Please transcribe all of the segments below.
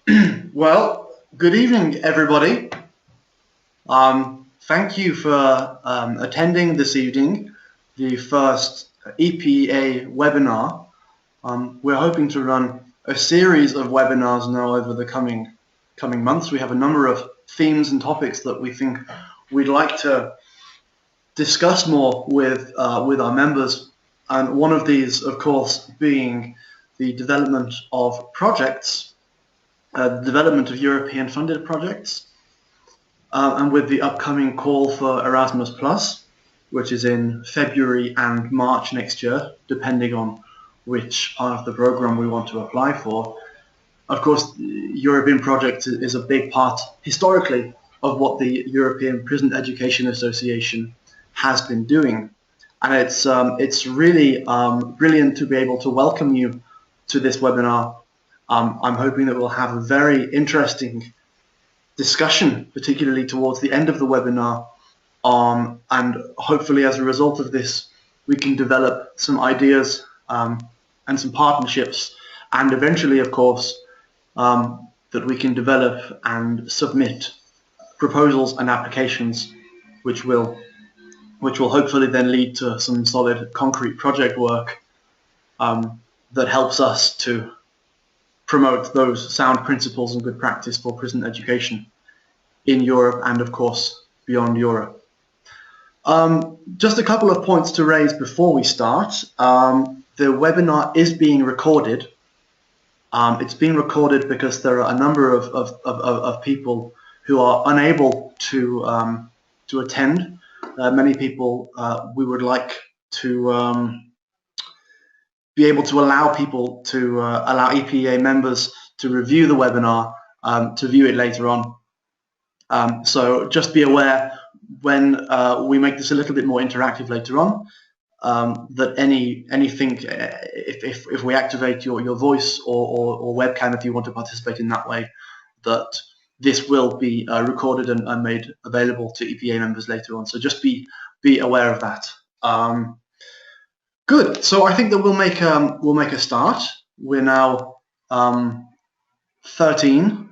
Well, good evening, everybody. Thank you for attending this evening, the first EPEA webinar. We're hoping to run a series of webinars now over the coming months. We have a number of themes and topics that we think we'd like to discuss more with our members, and one of these, of course, being the development of projects, the development of European funded projects, and with the upcoming call for Erasmus Plus, which is in February and March next year, depending on which part of the program we want to apply for. Of course, European project is a big part, historically, of what the European Prison Education Association has been doing. And it's really brilliant to be able to welcome you to this webinar. I'm hoping that we'll have a very interesting discussion, particularly towards the end of the webinar, and hopefully as a result of this we can develop some ideas and some partnerships, and eventually, of course, that we can develop and submit proposals and applications which will hopefully then lead to some solid concrete project work that helps us to promote those sound principles and good practice for prison education in Europe and, of course, beyond Europe. Just a couple of points to raise before we start. The webinar is being recorded. It's being recorded because there are a number of people who are unable to attend. Many people, we would like to be able to allow people to allow EPEA members to review the webinar, to view it later on. So just be aware when we make this a little bit more interactive later on, that anything, if we activate your voice or webcam, if you want to participate in that way, that this will be recorded and made available to EPEA members later on. So just be aware of that. Good. So I think that we'll make a start. We're now 13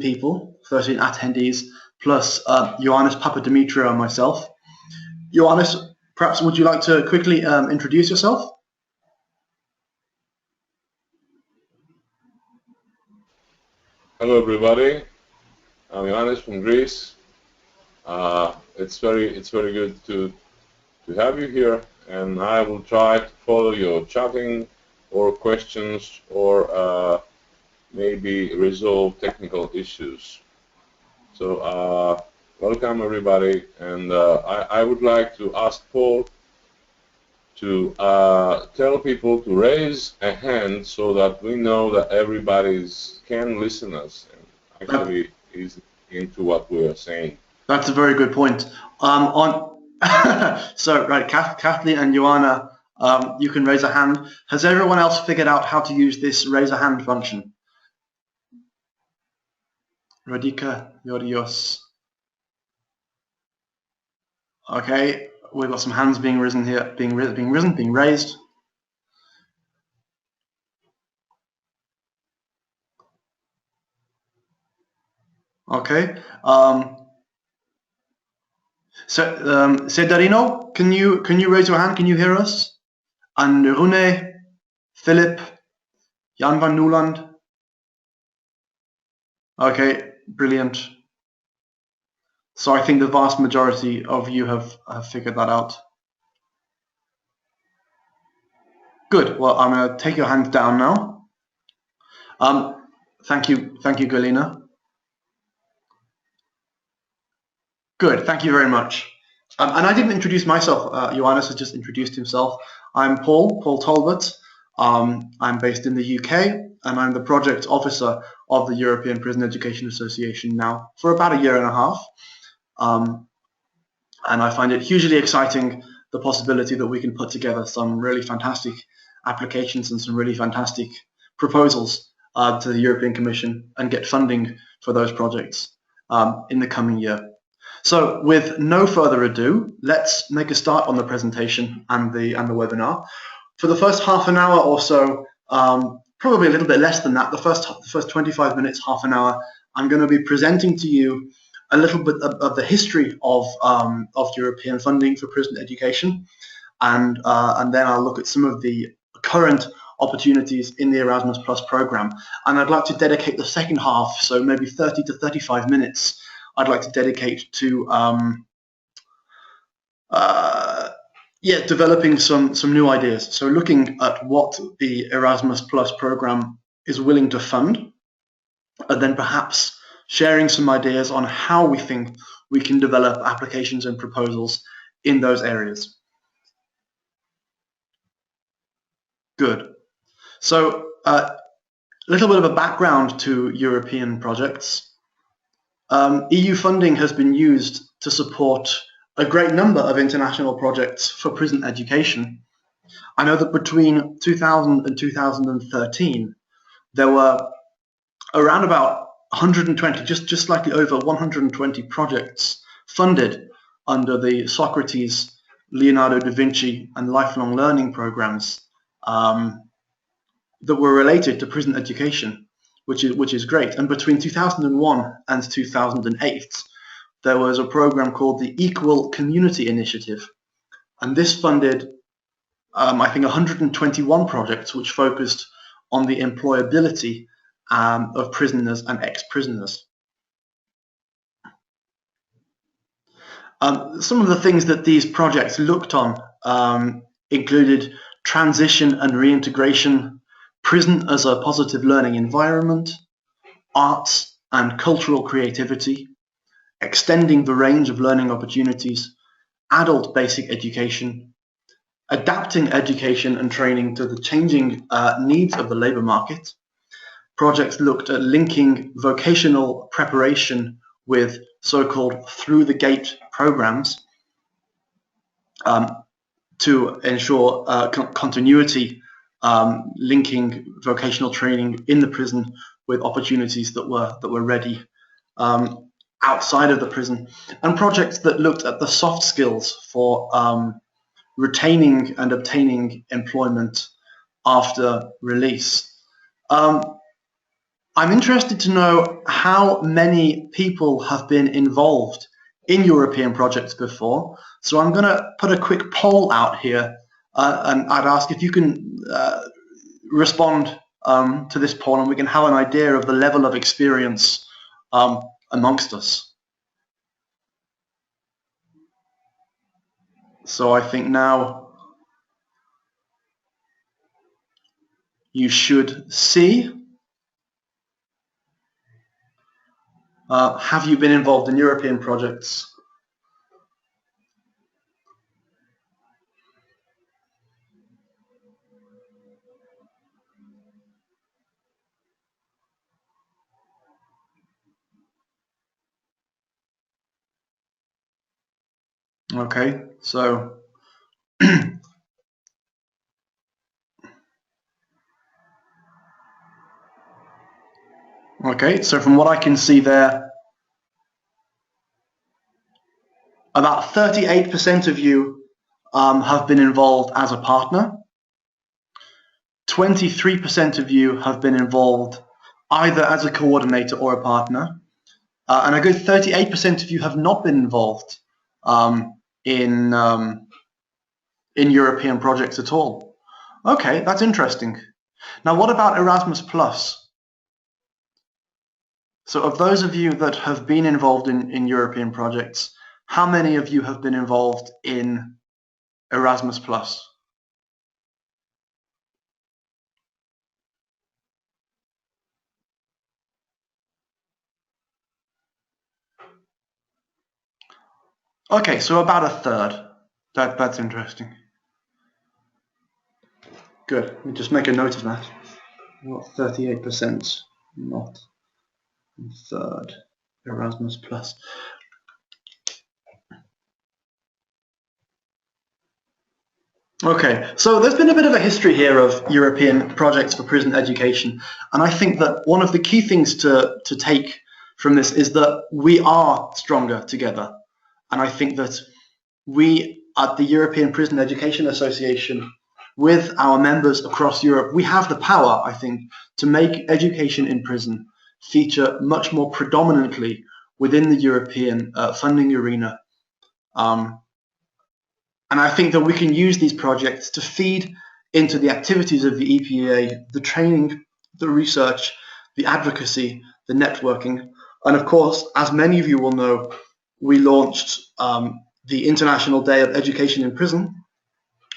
people, 13 attendees, plus Ioannis Papadimitriou and myself. Ioannis, perhaps would you like to quickly introduce yourself? Hello, everybody. I'm Ioannis from Greece. It's very good to have you here, and I will try to follow your chatting or questions or maybe resolve technical issues. So welcome everybody, and I would like to ask Paul to tell people to raise a hand so that we know that everybody can listen us and actually is into what we are saying. That's a very good point. So right, Kathleen and Joanna, you can raise a hand. Has everyone else figured out how to use this raise a hand function? Radika, Yorios. Okay, we've got some hands being risen here, being raised. Okay. Sedarino, can you raise your hand? Can you hear us? And Rune, Philip, Jan van Nieuwland. Okay, brilliant. So I think the vast majority of you have figured that out. Good. Well, I'm going to take your hands down now. Thank you, Galina. Good. Thank you very much. And I didn't introduce myself. Ioannis has just introduced himself. I'm Paul Talbot. I'm based in the UK, and I'm the project officer of the European Prison Education Association now for about a year and a half. And I find it hugely exciting, the possibility that we can put together some really fantastic applications and some really fantastic proposals to the European Commission and get funding for those projects in the coming year. So with no further ado, let's make a start on the presentation and the webinar. For the first half an hour or so, probably a little bit less than that, the first 25 minutes, half an hour, I'm going to be presenting to you a little bit of the history of European funding for prison education, and then I'll look at some of the current opportunities in the Erasmus Plus program. And I'd like to dedicate the second half, so maybe 30 to 35 minutes, I'd like to dedicate to developing some new ideas. So looking at what the Erasmus Plus program is willing to fund, and then perhaps sharing some ideas on how we think we can develop applications and proposals in those areas. Good. So a little bit of a background to European projects. EU funding has been used to support a great number of international projects for prison education. I know that between 2000 and 2013, there were around about 120, just slightly over 120 projects funded under the Socrates, Leonardo da Vinci, and lifelong learning programs that were related to prison education, which is great. And between 2001 and 2008, there was a program called the Equal Community Initiative, and this funded, I think, 121 projects which focused on the employability of prisoners and ex-prisoners. Some of the things that these projects looked on included transition and reintegration, prison as a positive learning environment, arts and cultural creativity, extending the range of learning opportunities, adult basic education, adapting education and training to the changing needs of the labour market. Projects looked at linking vocational preparation with so-called through-the-gate programs to ensure continuity, linking vocational training in the prison with opportunities that were ready outside of the prison, and projects that looked at the soft skills for retaining and obtaining employment after release. I'm interested to know how many people have been involved in European projects before. So I'm going to put a quick poll out here, and I'd ask if you can respond to this poll, and we can have an idea of the level of experience amongst us. So I think now you should see. Have you been involved in European projects? Okay, so okay, so from what I can see there, about 38% of you have been involved as a partner. 23% of you have been involved either as a coordinator or a partner. And a good 38% of you have not been involved in European projects at all. Okay, that's interesting. Now, what about Erasmus Plus? So of those of you that have been involved in European projects, how many of you have been involved in Erasmus Plus? Okay, so about a third. That's interesting. Good. Let me just make a note of that. Not 38%, not a third. Erasmus Plus. Okay, so there's been a bit of a history here of European projects for prison education, and I think that one of the key things to take from this is that we are stronger together. And I think that we at the European Prison Education Association with our members across Europe, we have the power, I think, to make education in prison feature much more predominantly within the European funding arena. And I think that we can use these projects to feed into the activities of the EPEA, the training, the research, the advocacy, the networking. And of course, as many of you will know, we launched the International Day of Education in Prison,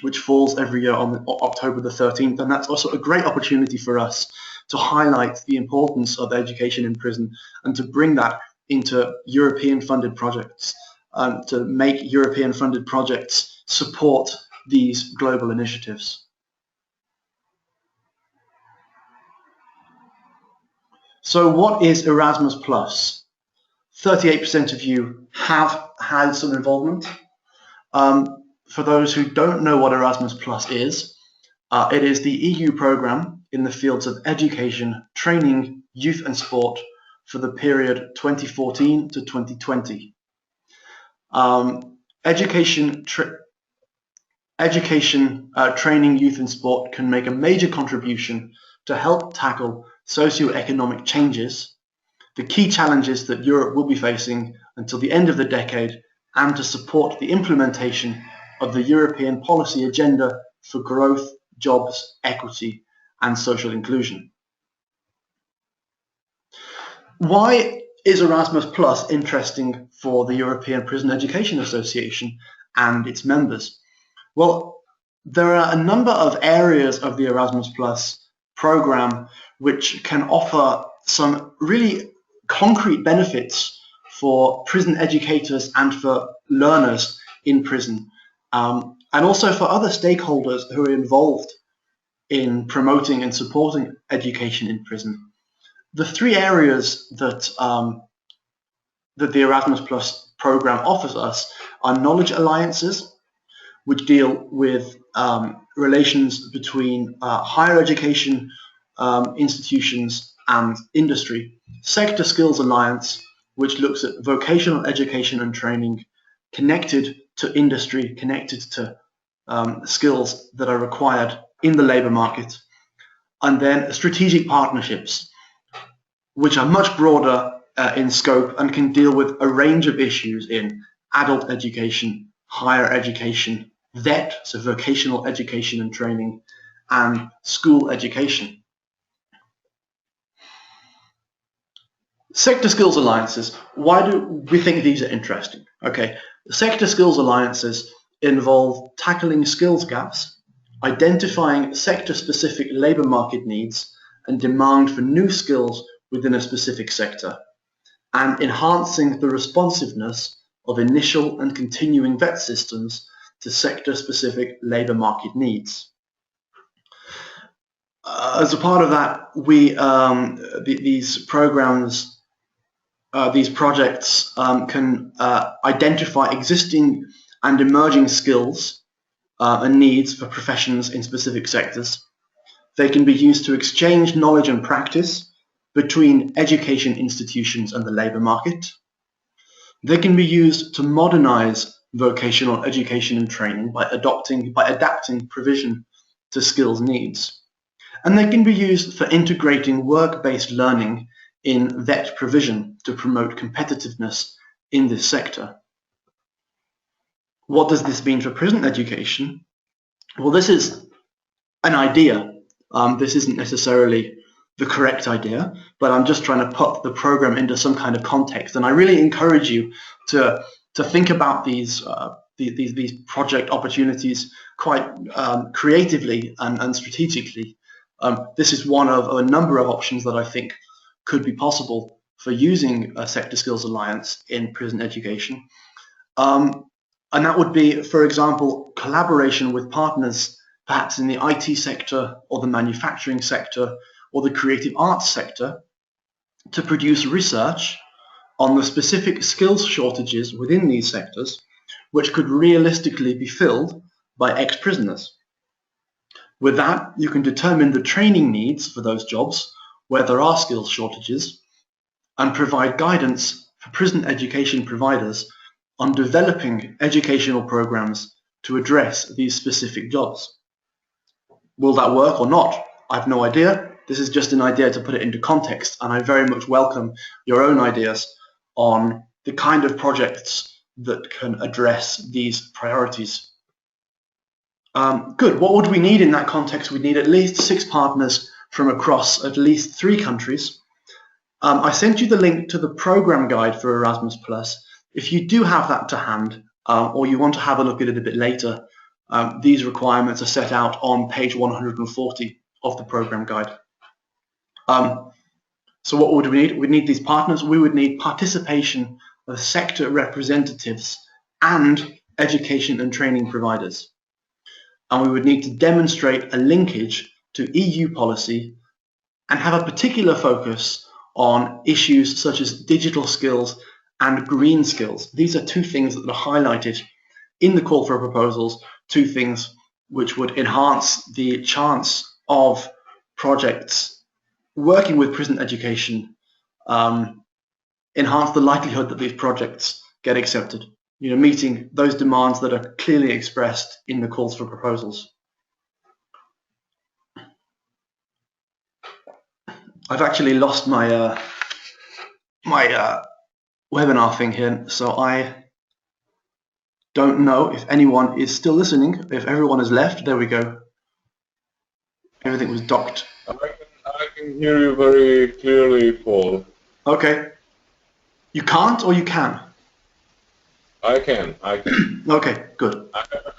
which falls every year on October the 13th. And that's also a great opportunity for us to highlight the importance of education in prison and to bring that into European funded projects, to make European funded projects support these global initiatives. So what is Erasmus Plus? 38% of you have had some involvement. For those who don't know what Erasmus Plus is, it is the EU program in the fields of education, training, youth and sport for the period 2014 to 2020. Education, training, youth and sport can make a major contribution to help tackle socio-economic changes, the key challenges that Europe will be facing until the end of the decade, and to support the implementation of the European policy agenda for growth, jobs, equity, and social inclusion. Why is Erasmus Plus interesting for the European Prison Education Association and its members? Well, there are a number of areas of the Erasmus Plus program which can offer some really concrete benefits for prison educators and for learners in prison, and also for other stakeholders who are involved in promoting and supporting education in prison. The three areas that that the Erasmus Plus program offers us are knowledge alliances, which deal with relations between higher education institutions and industry. Sector Skills Alliance, which looks at vocational education and training connected to industry, connected to skills that are required in the labour market. And then strategic partnerships, which are much broader in scope and can deal with a range of issues in adult education, higher education, VET, so vocational education and training, and school education. Sector Skills Alliances, why do we think these are interesting? Okay, the Sector Skills Alliances involve tackling skills gaps, identifying sector-specific labour market needs and demand for new skills within a specific sector, and enhancing the responsiveness of initial and continuing VET systems to sector-specific labour market needs. As a part of that, these programs, these projects can identify existing and emerging skills and needs for professions in specific sectors. They can be used to exchange knowledge and practice between education institutions and the labour market. They can be used to modernise vocational education and training by adapting provision to skills needs. And they can be used for integrating work-based learning in VET provision to promote competitiveness in this sector. What does this mean for prison education? Well, this is an idea. This isn't necessarily the correct idea, but I'm just trying to put the program into some kind of context. And I really encourage you to think about these project opportunities quite creatively and strategically. This is one of a number of options that I think could be possible for using a Sector Skills Alliance in prison education. And that would be, for example, collaboration with partners, perhaps in the IT sector or the manufacturing sector or the creative arts sector, to produce research on the specific skills shortages within these sectors, which could realistically be filled by ex-prisoners. With that, you can determine the training needs for those jobs where there are skills shortages and provide guidance for prison education providers on developing educational programs to address these specific jobs. Will that work or not? I have no idea. This is just an idea to put it into context, and I very much welcome your own ideas on the kind of projects that can address these priorities. Good. What would we need in that context? We'd need at least 6 partners from across at least 3 countries. I sent you the link to the program guide for Erasmus+. If you do have that to hand, or you want to have a look at it a bit later, these requirements are set out on page 140 of the program guide. So what would we need? We'd need these partners. We would need participation of sector representatives and education and training providers. And we would need to demonstrate a linkage to EU policy and have a particular focus on issues such as digital skills and green skills. These are 2 things that are highlighted in the call for proposals, 2 things which would enhance the chance of projects working with prison education, enhance the likelihood that these projects get accepted, meeting those demands that are clearly expressed in the calls for proposals. I've actually lost my webinar thing here, so I don't know if anyone is still listening. If everyone has left, there we go. Everything was docked. I can hear you very clearly, Paul. Okay. You can't or you can? I can. Okay, good.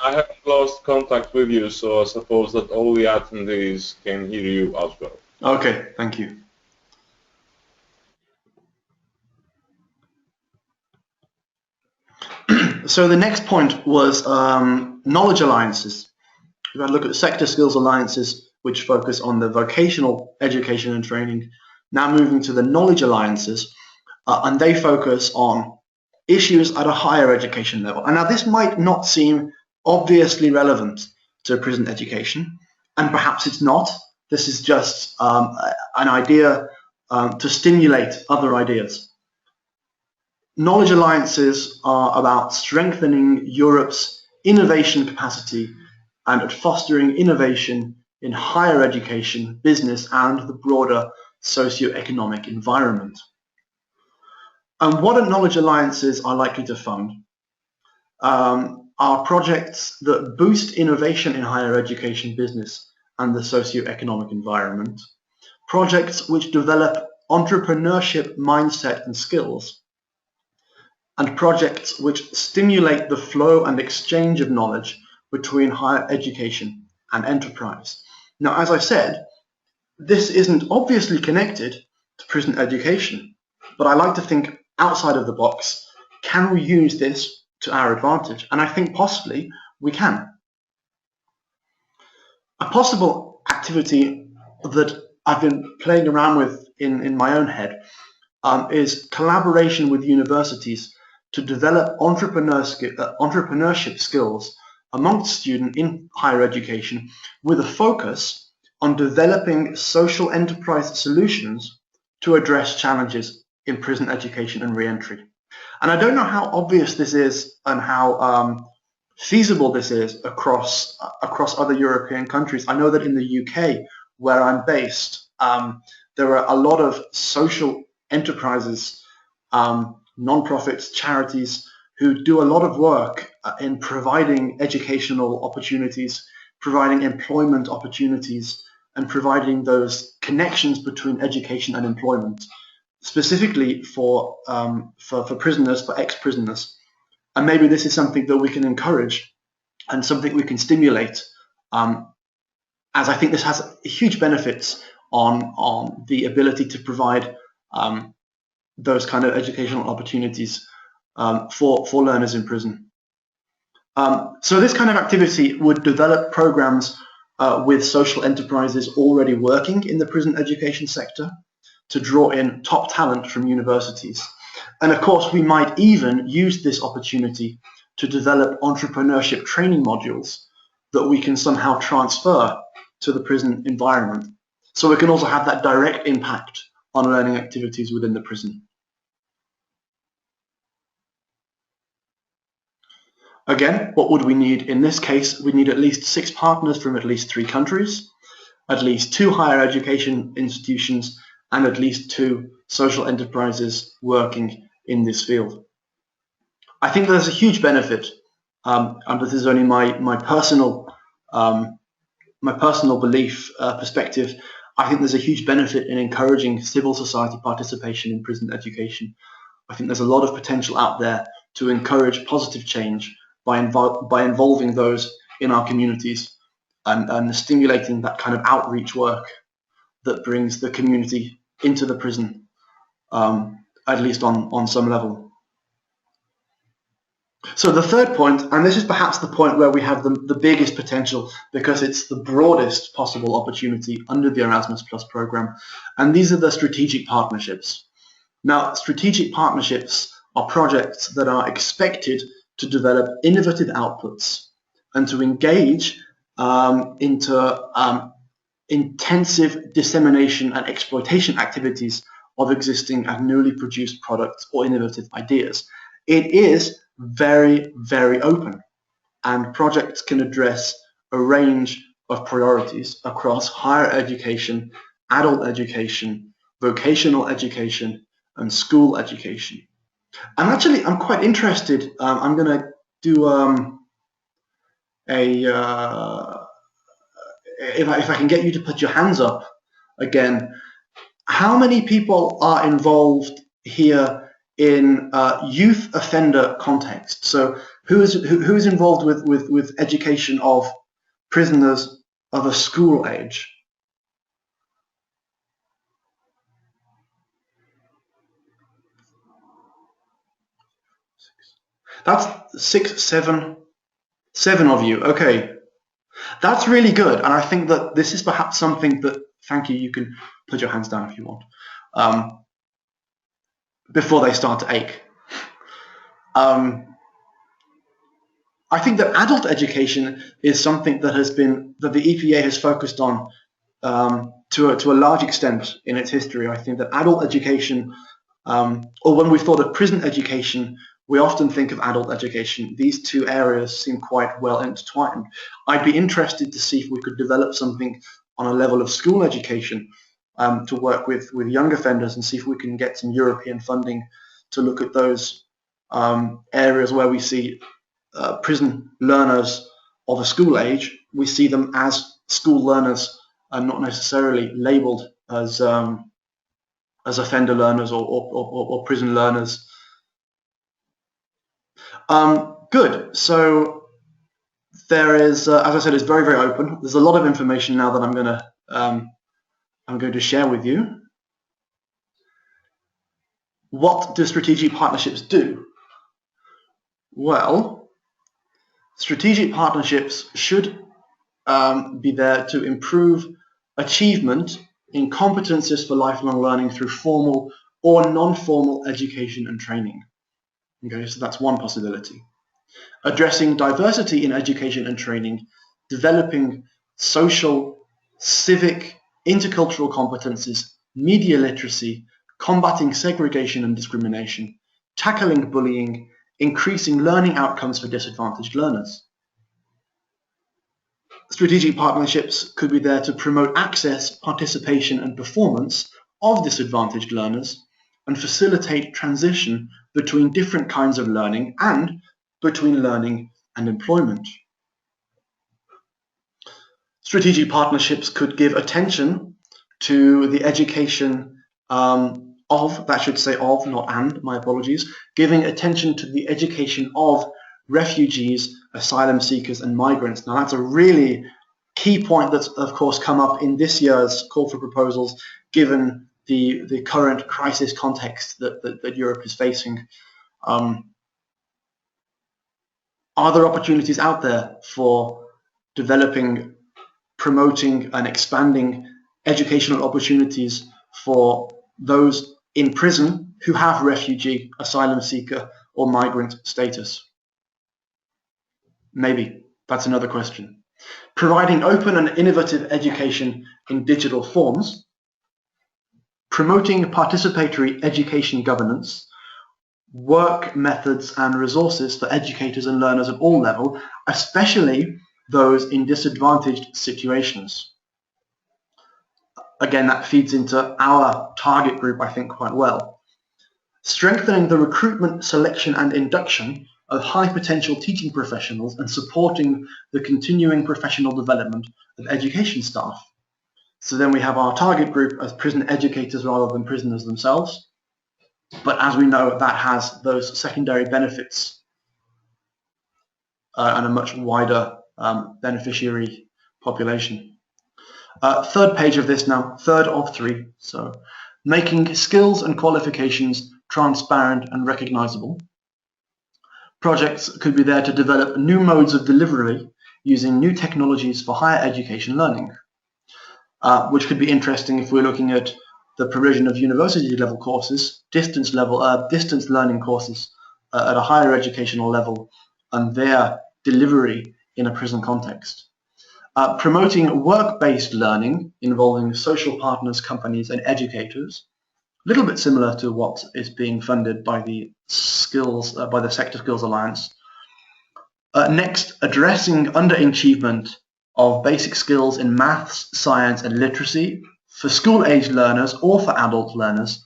I haven't lost contact with you, so I suppose that all the attendees can hear you as well. Okay, thank you. So the next point was knowledge alliances. We've had a look at sector skills alliances, which focus on the vocational education and training. Now moving to the knowledge alliances, and they focus on issues at a higher education level. And now this might not seem obviously relevant to prison education, and perhaps it's not. This is just an idea to stimulate other ideas. Knowledge alliances are about strengthening Europe's innovation capacity and at fostering innovation in higher education, business, and the broader socio-economic environment. And what knowledge alliances are likely to fund are projects that boost innovation in higher education, business, and the socio-economic environment, projects which develop entrepreneurship mindset and skills, and projects which stimulate the flow and exchange of knowledge between higher education and enterprise. Now, as I said, this isn't obviously connected to prison education, but I like to think outside of the box. Can we use this to our advantage? And I think possibly we can. A possible activity that I've been playing around with in my own head is collaboration with universities to develop entrepreneurship skills amongst students in higher education with a focus on developing social enterprise solutions to address challenges in prison education and re-entry. And I don't know how obvious this is and how feasible this is across other European countries. I know that in the UK, where I'm based, there are a lot of social enterprises, non-profits, charities, who do a lot of work in providing educational opportunities, providing employment opportunities, and providing those connections between education and employment, specifically for prisoners, for ex-prisoners. And maybe this is something that we can encourage and something we can stimulate, as I think this has huge benefits on the ability to provide those kind of educational opportunities for learners in prison. So this kind of activity would develop programs with social enterprises already working in the prison education sector to draw in top talent from universities. And of course, we might even use this opportunity to develop entrepreneurship training modules that we can somehow transfer to the prison environment. So we can also have that direct impact on learning activities within the prison. Again, what would we need in this case? We need at least 6 partners from at least 3 countries, at least 2 higher education institutions, and at least 2 social enterprises working in this field. I think there's a huge benefit, and this is only my personal belief perspective. I think there's a huge benefit in encouraging civil society participation in prison education. I think there's a lot of potential out there to encourage positive change by involving those in our communities and stimulating that kind of outreach work that brings the community into the prison, at least on some level. So the third point, and this is perhaps the point where we have the biggest potential because it's the broadest possible opportunity under the Erasmus Plus program, and these are the strategic partnerships. Now, strategic partnerships are projects that are expected to develop innovative outputs and to engage into intensive dissemination and exploitation activities of existing and newly produced products or innovative ideas. It is very, very open, and projects can address a range of priorities across higher education, adult education, vocational education, and school education. And actually, I'm quite interested. I'm going to do if I can get you to put your hands up again. How many people are involved here in youth offender context? So who is involved with education of prisoners of a school age? That's 7 of you. Okay, that's really good, and I think that this is perhaps something that, thank you, you can put your hands down if you want, before they start to ache. I think that adult education is something that the EPEA has focused on to a large extent in its history. I think that adult education, or when we thought of prison education, we often think of adult education. These two areas seem quite well intertwined. I'd be interested to see if we could develop something on a level of school education to work with young offenders and see if we can get some European funding to look at those areas where we see prison learners of a school age. We see them as school learners and not necessarily labeled as offender learners or prison learners. Good. So there is, as I said, it's very, very open. There's a lot of information now that I'm going to share with you. What do strategic partnerships do? Well, strategic partnerships should be there to improve achievement in competences for lifelong learning through formal or non-formal education and training. Okay, so that's one possibility. Addressing diversity in education and training, developing social, civic, intercultural competences, media literacy, combating segregation and discrimination, tackling bullying, increasing learning outcomes for disadvantaged learners. Strategic partnerships could be there to promote access, participation, and performance of disadvantaged learners and facilitate transition between different kinds of learning and between learning and employment. Strategic partnerships could give attention to the education giving attention to the education of refugees, asylum seekers, and migrants. Now that's a really key point that's of course come up in this year's call for proposals, given the current crisis context that Europe is facing. Are there opportunities out there for developing, promoting, and expanding educational opportunities for those in prison who have refugee, asylum seeker, or migrant status? Maybe. That's another question. Providing open and innovative education in digital forms. Promoting participatory education governance. work methods and resources for educators and learners at all levels, especially those in disadvantaged situations. Again, that feeds into our target group, I think, quite well. Strengthening the recruitment, selection and induction of high potential teaching professionals and supporting the continuing professional development of education staff. So then we have our target group as prison educators rather than prisoners themselves. But as we know, that has those secondary benefits and a much wider beneficiary population. Third page of this now, third of 3. So making skills and qualifications transparent and recognizable. Projects could be there to develop new modes of delivery using new technologies for higher education learning, which could be interesting if we're looking at the provision of university level courses, distance learning courses at a higher educational level, and their delivery in a prison context. Promoting work-based learning involving social partners, companies, and educators, a little bit similar to what is being funded by the Sector Skills Alliance. Next, addressing underachievement of basic skills in maths, science, and literacy for school-age learners or for adult learners.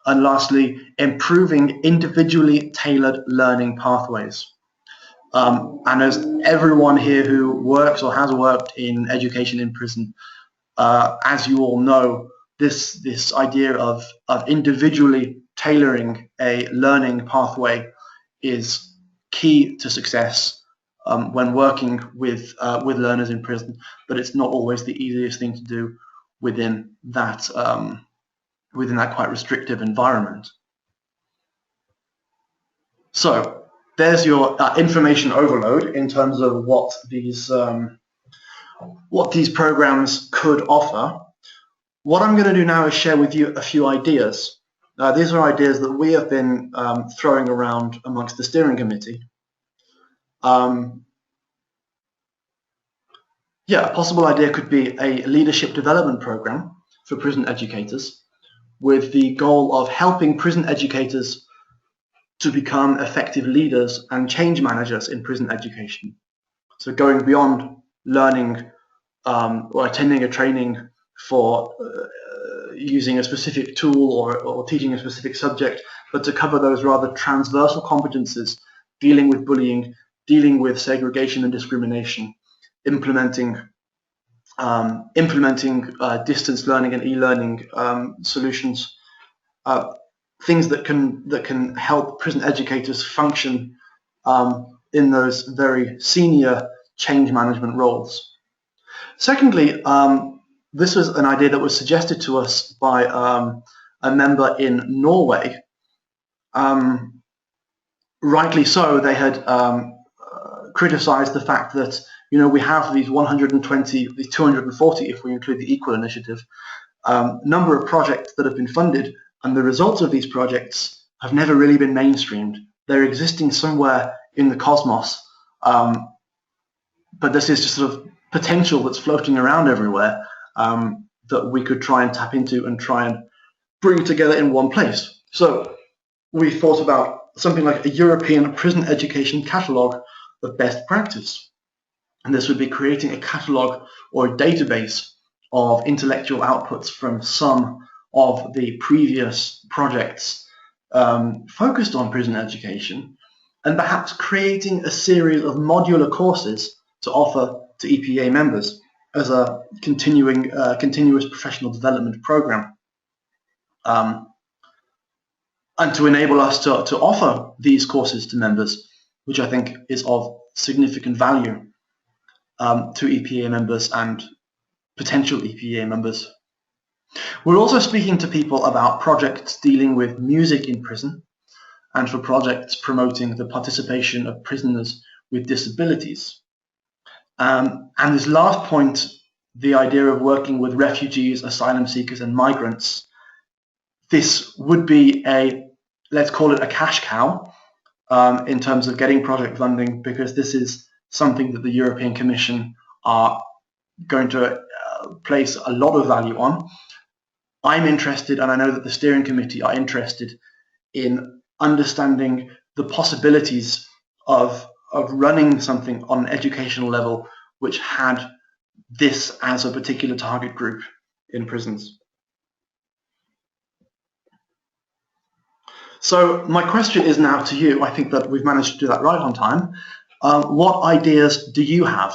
And lastly, improving individually tailored learning pathways. And as everyone here who works or has worked in education in prison, as you all know, this idea of individually tailoring a learning pathway is key to success when working with learners in prison, but it's not always the easiest thing to do within that quite restrictive environment. So there's your information overload in terms of what these programs could offer. What I'm going to do now is share with you a few ideas. These are ideas that we have been throwing around amongst the steering committee. A possible idea could be a leadership development program for prison educators with the goal of helping prison educators to become effective leaders and change managers in prison education. So going beyond learning or attending a training for using a specific tool or teaching a specific subject, but to cover those rather transversal competences, dealing with bullying, dealing with segregation and discrimination, implementing distance learning and e-learning solutions, things that can help prison educators function in those very senior change management roles. Secondly, this was an idea that was suggested to us by a member in Norway. Rightly so, they had criticized the fact that we have these 120, these 240 if we include the Equal Initiative, number of projects that have been funded, and the results of these projects have never really been mainstreamed. They're existing somewhere in the cosmos, but this is just sort of potential that's floating around everywhere that we could try and tap into and try and bring together in one place. So we thought about something like a European prison education catalogue of best practice. And this would be creating a catalogue or a database of intellectual outputs from some of the previous projects focused on prison education, and perhaps creating a series of modular courses to offer to EPEA members as a continuous professional development program, and to enable us to offer these courses to members, which I think is of significant value to EPEA members and potential EPEA members. We're also speaking to people about projects dealing with music in prison and for projects promoting the participation of prisoners with disabilities. And this last point, the idea of working with refugees, asylum seekers and migrants, this would be let's call it a cash cow in terms of getting project funding, because this is something that the European Commission are going to place a lot of value on. I'm interested, and I know that the steering committee are interested in understanding the possibilities of running something on an educational level which had this as a particular target group in prisons. So my question is now to you. I think that we've managed to do that right on time. What ideas do you have?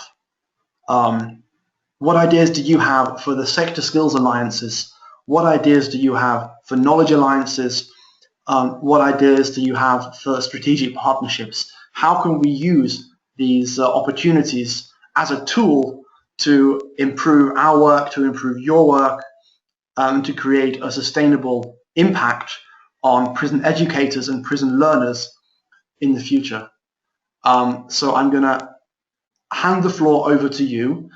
What ideas do you have for the sector skills alliances? What ideas do you have for knowledge alliances? What ideas do you have for strategic partnerships? How can we use these opportunities as a tool to improve our work, to improve your work, to create a sustainable impact on prison educators and prison learners in the future? So I'm going to hand the floor over to you.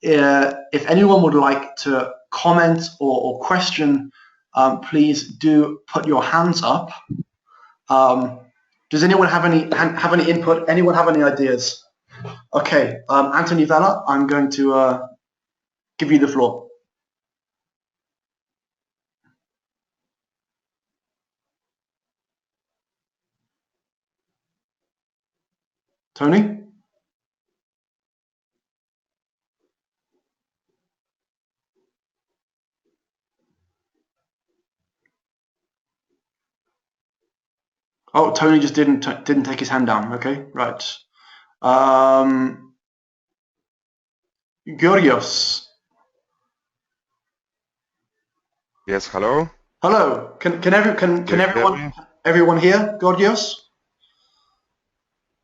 If anyone would like to comment or question, please do put your hands up. Does anyone have any input? Anyone have any ideas? Okay, Anthony Vella, I'm going to give you the floor. Tony? Oh, Tony just didn't take his hand down. Okay, right. Georgios. Yes, hello. Hello. Can everyone hear Georgios?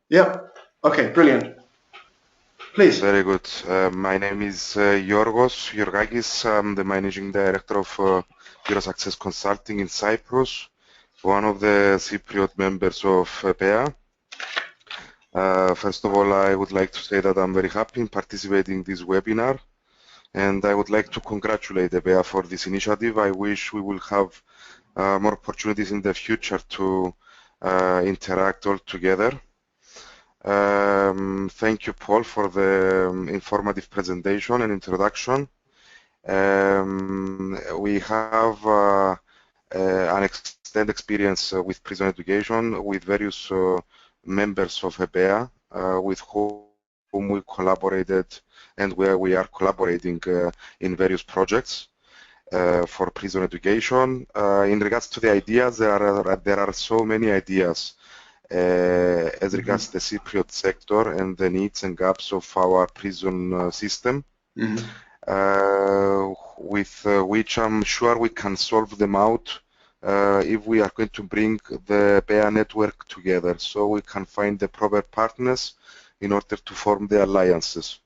Yep. Okay, brilliant. Please. Very good. My name is Yorgos Yorgakis. I'm the managing director of Euro Success Consulting in Cyprus, one of the Cypriot members of EPEA. First of all, I would like to say that I'm very happy in participating in this webinar, and I would like to congratulate EPEA for this initiative. I wish we will have more opportunities in the future to interact all together. Thank you, Paul, for the informative presentation and introduction. We have an extended experience with prison education with various members of EPEA with whom we collaborated and where we are collaborating in various projects for prison education. In regards to the ideas, there are so many ideas as regards the Cypriot sector and the needs and gaps of our prison system, with which I'm sure we can solve them out if we are going to bring the EPEA network together, so we can find the proper partners in order to form the alliances.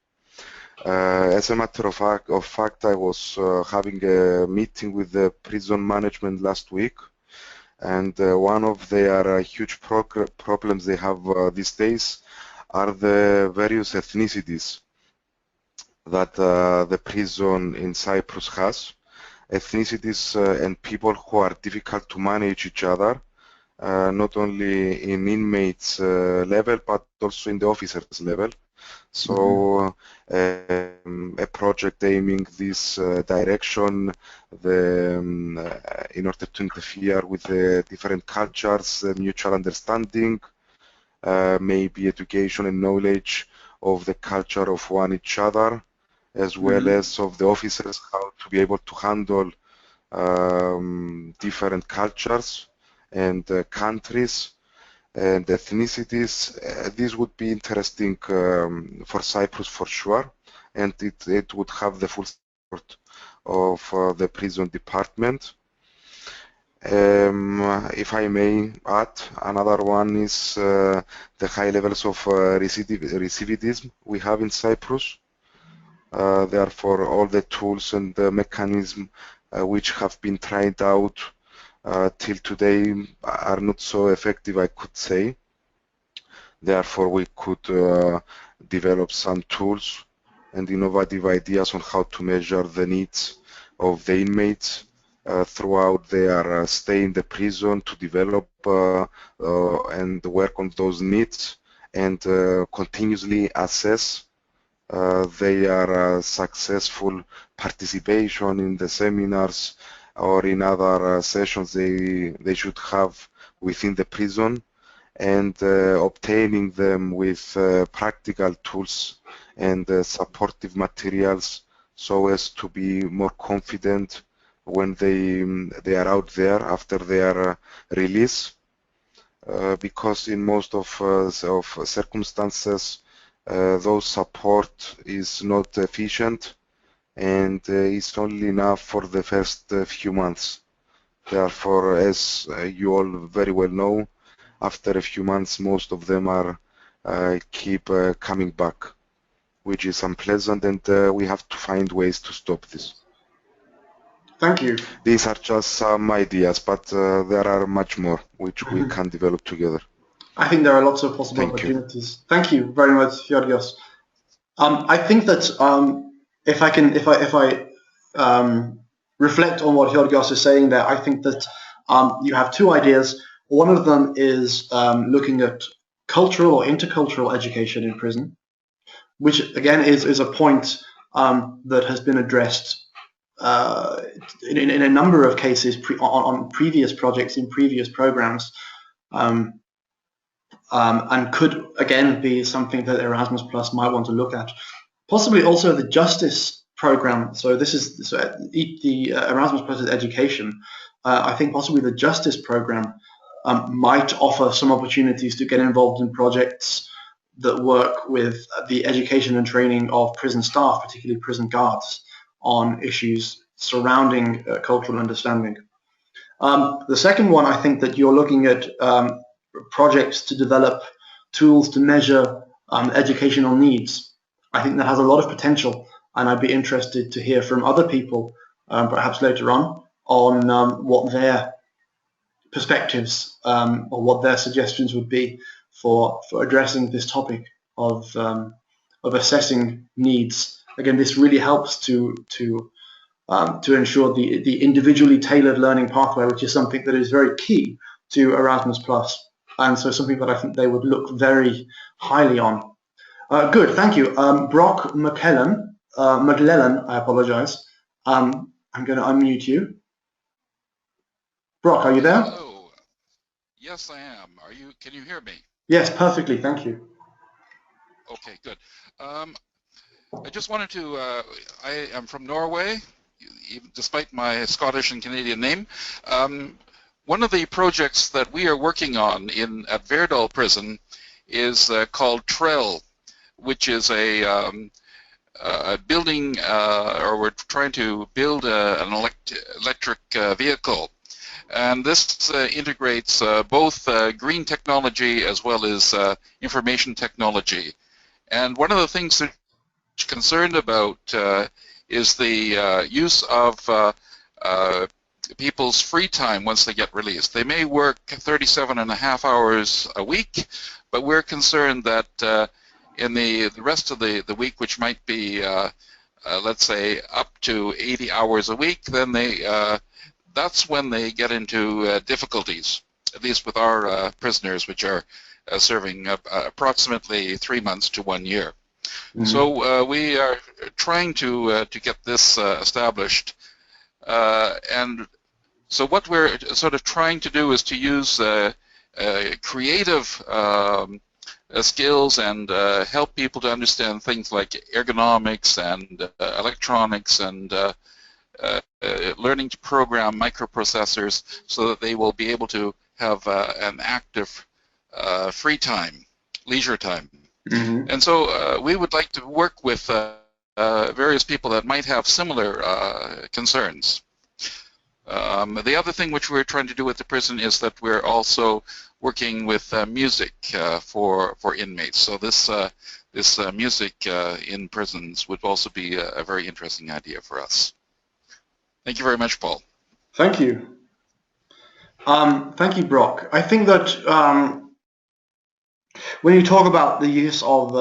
As a matter of fact, I was having a meeting with the prison management last week, and one of their huge problems they have these days are the various ethnicities that the prison in Cyprus has. Ethnicities and people who are difficult to manage each other, not only in inmates level but also in the officers level. So a project aiming this direction, in order to interfere with the different cultures, mutual understanding, maybe education and knowledge of the culture of one each other, as well as of the officers, how to be able to handle different cultures and countries and ethnicities. This would be interesting for Cyprus for sure, and it would have the full support of the prison department. If I may add, another one is the high levels of recidivism we have in Cyprus. Therefore, all the tools and the mechanisms which have been tried out till today are not so effective, I could say. Therefore, we could develop some tools and innovative ideas on how to measure the needs of the inmates throughout their stay in the prison, to develop and work on those needs and continuously assess their successful participation in the seminars or in other sessions they should have within the prison, and obtaining them with practical tools and supportive materials so as to be more confident when they are out there after their release. Because in most of circumstances, those support is not efficient, and it's only enough for the first few months. Therefore, as you all very well know, after a few months, most of them are keep coming back, which is unpleasant, and we have to find ways to stop this. Thank you. These are just some ideas, but there are much more which we can develop together. I think there are lots of possible opportunities. Thank you very much, Georgios. I think that if I reflect on what Georgios is saying there, I think that you have two ideas. One of them is looking at cultural or intercultural education in prison, which again is a point that has been addressed in a number of cases on previous projects in previous programs, and could again be something that Erasmus Plus might want to look at. Possibly also the justice program. So this is the Erasmus Plus is education. I think possibly the justice program might offer some opportunities to get involved in projects that work with the education and training of prison staff, particularly prison guards, on issues surrounding cultural understanding. The second one, I think that you're looking at projects to develop tools to measure educational needs. I think that has a lot of potential, and I'd be interested to hear from other people, perhaps later on what their perspectives or what their suggestions would be for addressing this topic of assessing needs. Again, this really helps to ensure the individually tailored learning pathway, which is something that is very key to Erasmus Plus, and so something that I think they would look very highly on. Good, thank you. Brock McLellan, I apologize. I'm going to unmute you. Brock, are you there? Hello. Yes, I am. Can you hear me? Yes, perfectly. Thank you. Okay, good. I just wanted to, I am from Norway, despite my Scottish and Canadian name. One of the projects that we are working on at Verdal Prison is called TREL, which is a building, or we're trying to build an electric vehicle. And this integrates both green technology as well as information technology. And one of the things that we're concerned about is the use of people's free time once they get released. They may work 37.5 hours a week, but we're concerned that in the rest of the week, which might be, let's say, up to 80 hours a week, then that's when they get into difficulties, at least with our prisoners, which are serving approximately 3 months to 1 year. Mm-hmm. So we are trying to get this established, and so what we're sort of trying to do is to use creative skills and help people to understand things like ergonomics and electronics and learning to program microprocessors so that they will be able to have an active free time, leisure time. Mm-hmm. And so we would like to work with various people that might have similar concerns. The other thing which we're trying to do with the prison is that we're also working with music for inmates. So this music in prisons would also be a very interesting idea for us. Thank you very much, Paul. Thank you. Thank you, Brock. I think that when you talk about the use of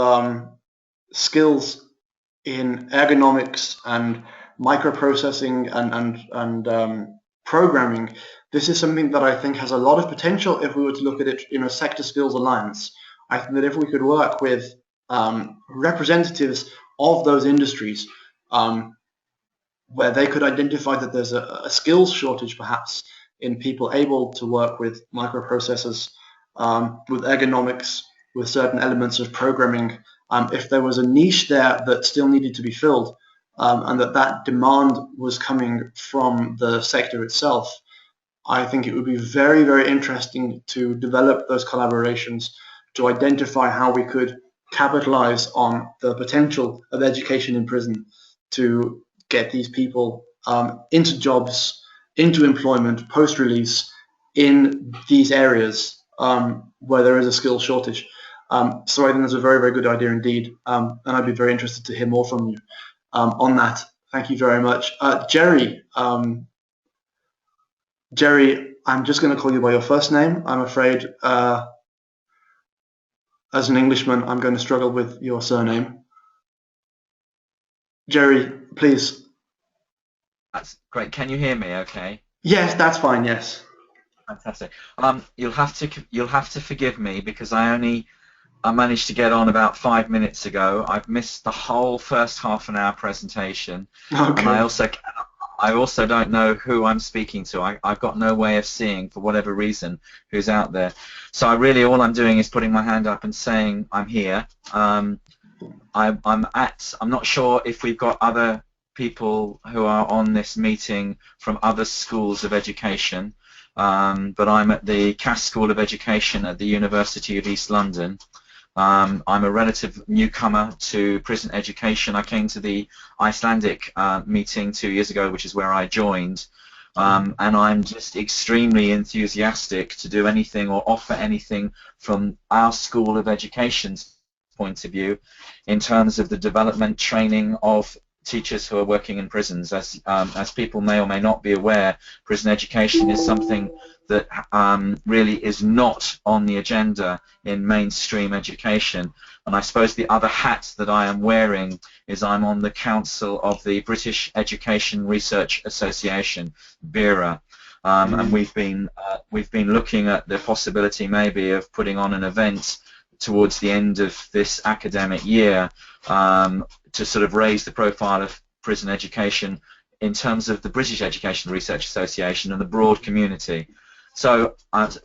skills in ergonomics and microprocessing and programming, this is something that I think has a lot of potential if we were to look at it in a sector skills alliance. I think that if we could work with representatives of those industries, where they could identify that there's a skills shortage perhaps in people able to work with microprocessors, with ergonomics, with certain elements of programming. If there was a niche there that still needed to be filled, and that demand was coming from the sector itself, I think it would be very, very interesting to develop those collaborations, to identify how we could capitalize on the potential of education in prison to get these people into jobs, into employment, post-release in these areas where there is a skill shortage. So I think that's a very, very good idea indeed, and I'd be very interested to hear more from you on that. Thank you very much. Jerry, I'm just going to call you by your first name. I'm afraid as an Englishman, I'm going to struggle with your surname. Jerry, please. That's great. Can you hear me okay? Yes, that's fine, yes. Fantastic. You'll have to forgive me because I managed to get on about 5 minutes ago. I've missed the whole first half an hour presentation. Okay. And I also don't know who I'm speaking to. I've got no way of seeing, for whatever reason, who's out there. So all I'm doing is putting my hand up and saying I'm here. I'm not sure if we've got other people who are on this meeting from other schools of education, but I'm at the Cass School of Education at the University of East London. I'm a relative newcomer to prison education. I came to the Icelandic meeting 2 years ago, which is where I joined, and I'm just extremely enthusiastic to do anything or offer anything from our School of Education's point of view in terms of the development training of teachers who are working in prisons. As people may or may not be aware, prison education is something that really is not on the agenda in mainstream education. And I suppose the other hat that I am wearing is I'm on the council of the British Education Research Association, EPEA, and we've been looking at the possibility maybe of putting on an event towards the end of this academic year to sort of raise the profile of prison education in terms of the British Education Research Association and the broad community. So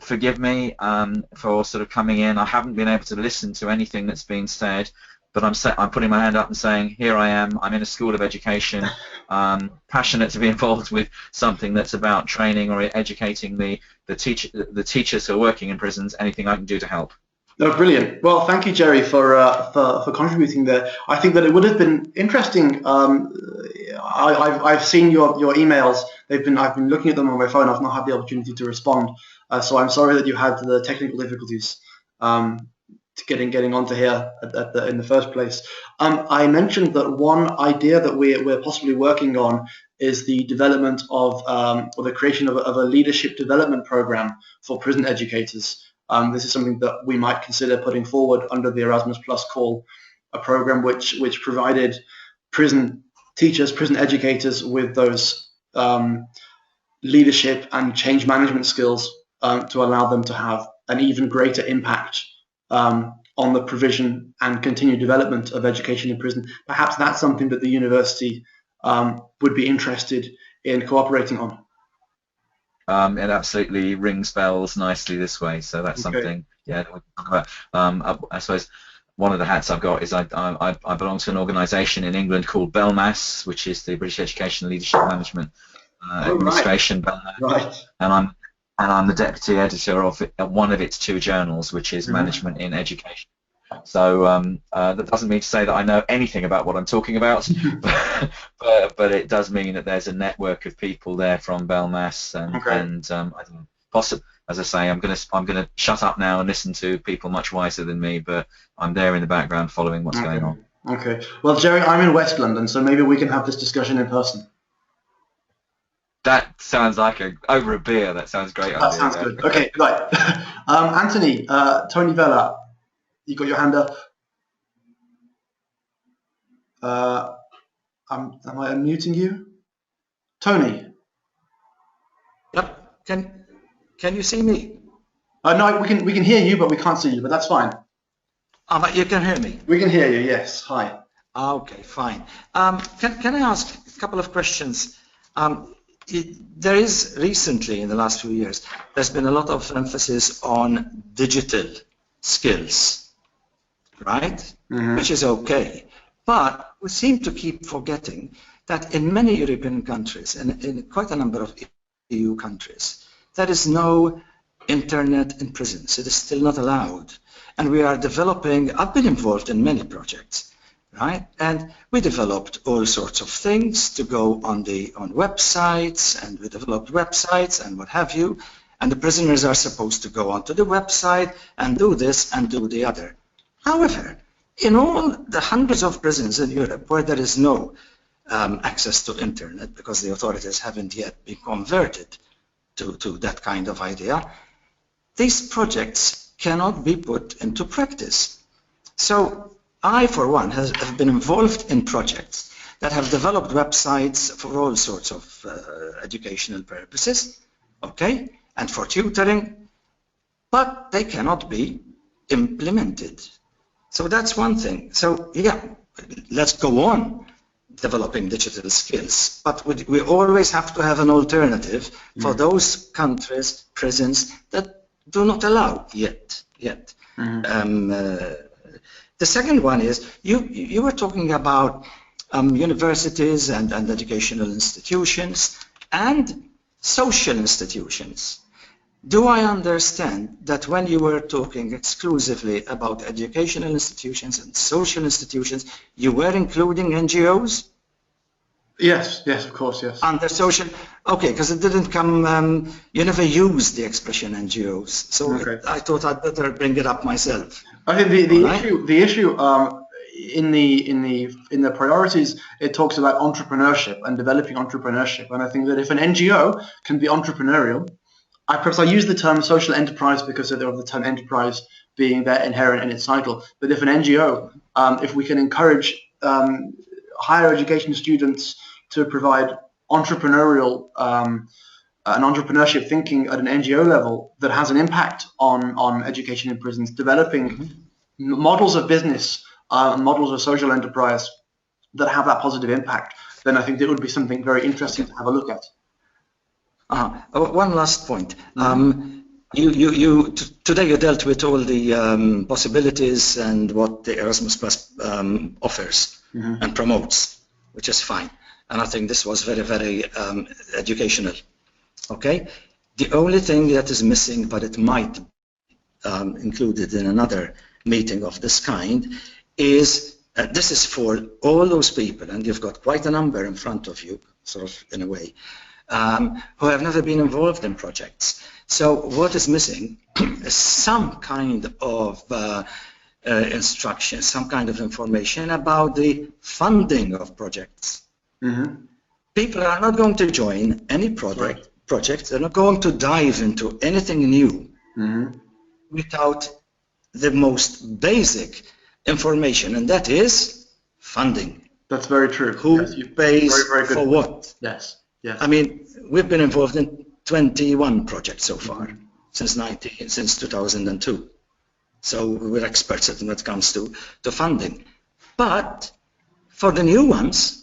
forgive me for sort of coming in. I haven't been able to listen to anything that's been said, but I'm putting my hand up and saying, here I am. I'm in a school of education, passionate to be involved with something that's about training or educating the teachers who are working in prisons. Anything I can do to help. No, brilliant. Well, thank you, Jerry, for contributing there. I think that it would have been interesting. I've seen your emails. I've been looking at them on my phone. I've not had the opportunity to respond. So I'm sorry that you had the technical difficulties to getting onto here in the first place. I mentioned that one idea that we're possibly working on is the development of or the creation of a leadership development program for prison educators. This is something that we might consider putting forward under the Erasmus Plus call, a program which provided prison teachers, prison educators with those leadership and change management skills to allow them to have an even greater impact on the provision and continued development of education in prison. Perhaps that's something that the university would be interested in cooperating on. It absolutely rings bells nicely this way, so that's something, yeah, that we can talk about. I suppose one of the hats I've got is I belong to an organisation in England called BELMAS, which is the British Education Leadership Management Administration, right. and I'm the deputy editor of one of its two journals, which is Management in Education. So that doesn't mean to say that I know anything about what I'm talking about, but it does mean that there's a network of people there from BELMAS, and I think possibly, as I say, I'm gonna shut up now and listen to people much wiser than me, but I'm there in the background following what's going on. Okay. Well, Jerry, I'm in West London, so maybe we can have this discussion in person. That sounds like over a beer. That sounds great. That sounds good. Okay, right. Anthony, Tony Vella. You got your hand up? Am I unmuting you? Tony? Yep. Can you see me? No, we can hear you, but we can't see you, but that's fine. But you can hear me? We can hear you, yes. Hi. Okay, fine. Can I ask a couple of questions? there is recently, in the last few years, there's been a lot of emphasis on digital skills, right? Which is okay. But we seem to keep forgetting that in many European countries, and in quite a number of EU countries, there is no internet in prisons. It is still not allowed. And we are developing, I've been involved in many projects, right? And we developed all sorts of things to go on websites, and we developed websites and what have you. And the prisoners are supposed to go onto the website and do this and do the other. However, in all the hundreds of prisons in Europe where there is no access to internet, because the authorities haven't yet been converted to that kind of idea, these projects cannot be put into practice. So I, for one, have been involved in projects that have developed websites for all sorts of educational purposes, okay, and for tutoring, but they cannot be implemented. So that's one thing. So yeah, let's go on developing digital skills, but we always have to have an alternative for those countries, prisons, that do not allow yet. The second one is, you were talking about universities and educational institutions and social institutions. Do I understand that when you were talking exclusively about educational institutions and social institutions, you were including NGOs? Yes, of course, yes. Under social, okay, because it didn't come, you never used the expression NGOs, so okay. I thought I'd better bring it up myself. I think the issue in the priorities, it talks about entrepreneurship and developing entrepreneurship, and I think that if an NGO can be entrepreneurial, I use the term social enterprise because of the term enterprise being there inherent in its title. But if an NGO, if we can encourage higher education students to provide entrepreneurial and entrepreneurship thinking at an NGO level that has an impact on education in prisons, developing models of business, models of social enterprise that have that positive impact, then I think it would be something very interesting to have a look at. One last point. Today you dealt with all the possibilities and what the Erasmus Plus offers and promotes, which is fine. And I think this was very, very educational. Okay. The only thing that is missing, but it might be included in another meeting of this kind, is this is for all those people, and you've got quite a number in front of you, sort of in a way, who have never been involved in projects. So what is missing is some kind of instruction, some kind of information about the funding of projects. People are not going to join any project. They're not going to dive into anything new without the most basic information, and that is funding. That's very true. Who pays very good for what? Yes. I mean, we've been involved in 21 projects so far since 2002. So we're experts when it comes to funding. But for the new ones,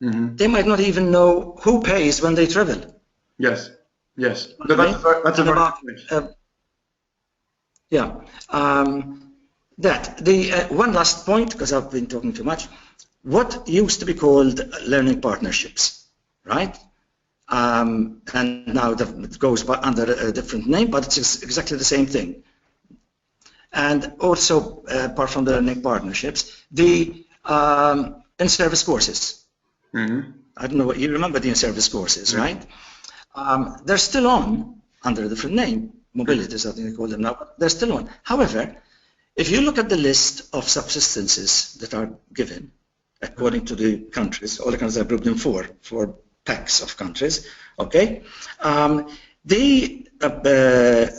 they might not even know who pays when they travel. Yes. But that's a very good point. One last point, because I've been talking too much. What used to be called learning partnerships, right? And now it goes under a different name, but it's exactly the same thing. And also, apart from the learning partnerships, the in-service courses. I don't know what you remember, the in-service courses, right? They're still on under a different name. Mobilities, I think they call them now, but they're still on. However, if you look at the list of subsistences that are given, according to the countries, all the countries are grouped in four packs of countries, okay? The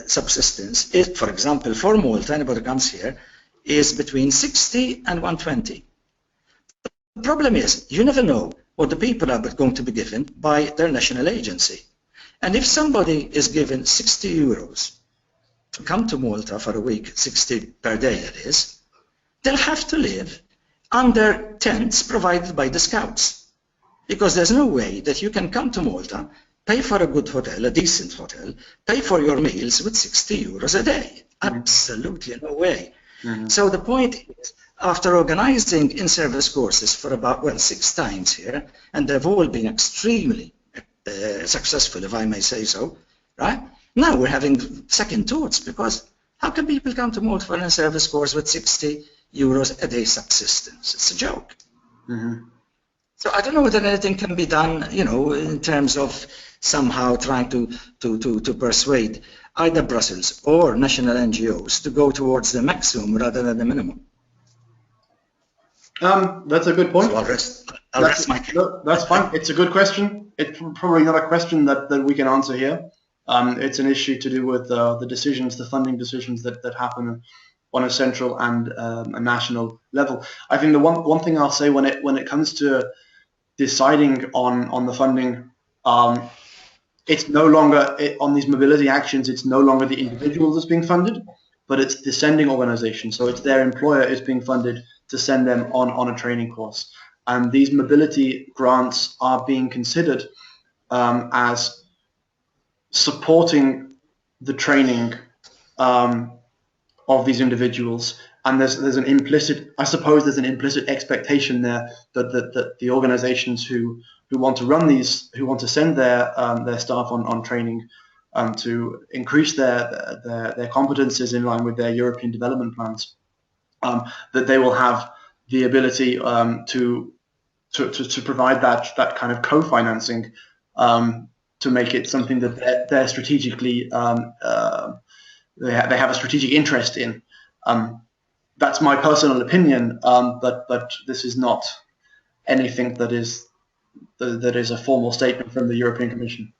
subsistence is, for example, for Malta, anybody comes here, is between 60 and 120. The problem is, you never know what the people are going to be given by their national agency. And if somebody is given 60 euros to come to Malta for a week, 60 per day it is, they'll have to live under tents provided by the scouts. Because there's no way that you can come to Malta, pay for a good hotel, a decent hotel, pay for your meals with 60 euros a day. Absolutely no way. So the point is, after organizing in-service courses for about, well, 6 times here, and they've all been extremely successful, if I may say so, right? Now we're having second thoughts, because how can people come to Malta for an in-service course with 60 euros a day subsistence? It's a joke. So I don't know whether anything can be done, you know, in terms of somehow trying to persuade either Brussels or national NGOs to go towards the maximum rather than the minimum. That's a good point. So I'll rest my case. No, that's fine. It's a good question. It's probably not a question that we can answer here. It's an issue to do with the decisions, the funding decisions that happen on a central and a national level. I think the one thing I'll say when it comes to deciding on the funding, it's no longer on these mobility actions. It's no longer the individual that's being funded, but it's the sending organization. So it's their employer is being funded to send them on a training course. And these mobility grants are being considered as supporting the training of these individuals. And there's an implicit, I suppose there's an implicit expectation there that the organizations who want to run these, who want to send their staff on training to increase their competences in line with their European development plans, that they will have the ability to provide that kind of co-financing to make it something that they're strategically they have a strategic interest in. That's my personal opinion, but this is not anything that is a formal statement from the European Commission.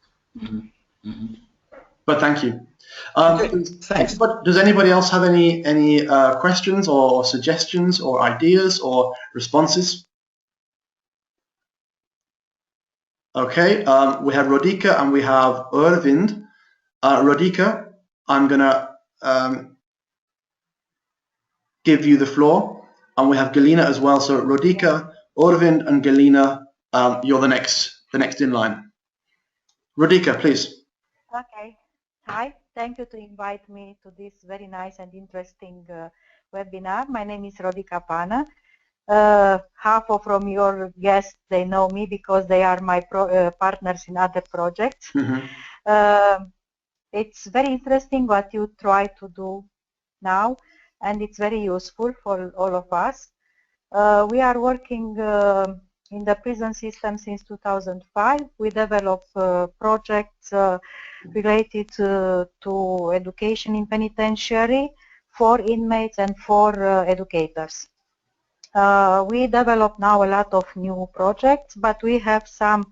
But thank you. Thanks. Does anybody else have any questions or suggestions or ideas or responses? Okay, we have Rodika and we have Ervind. Rodika, I'm gonna give you the floor, and we have Galina as well. So Rodika, Ervind, and Galina, you're the next in line. Rodika, please. Okay. Hi. Thank you to invite me to this very nice and interesting webinar. My name is Rodika Pana. Half from your guests, they know me because they are my partners in other projects. It's very interesting what you try to do now, and it's very useful for all of us. We are working in the prison system since 2005. We develop projects related to education in penitentiary for inmates and for educators. We develop now a lot of new projects, but we have some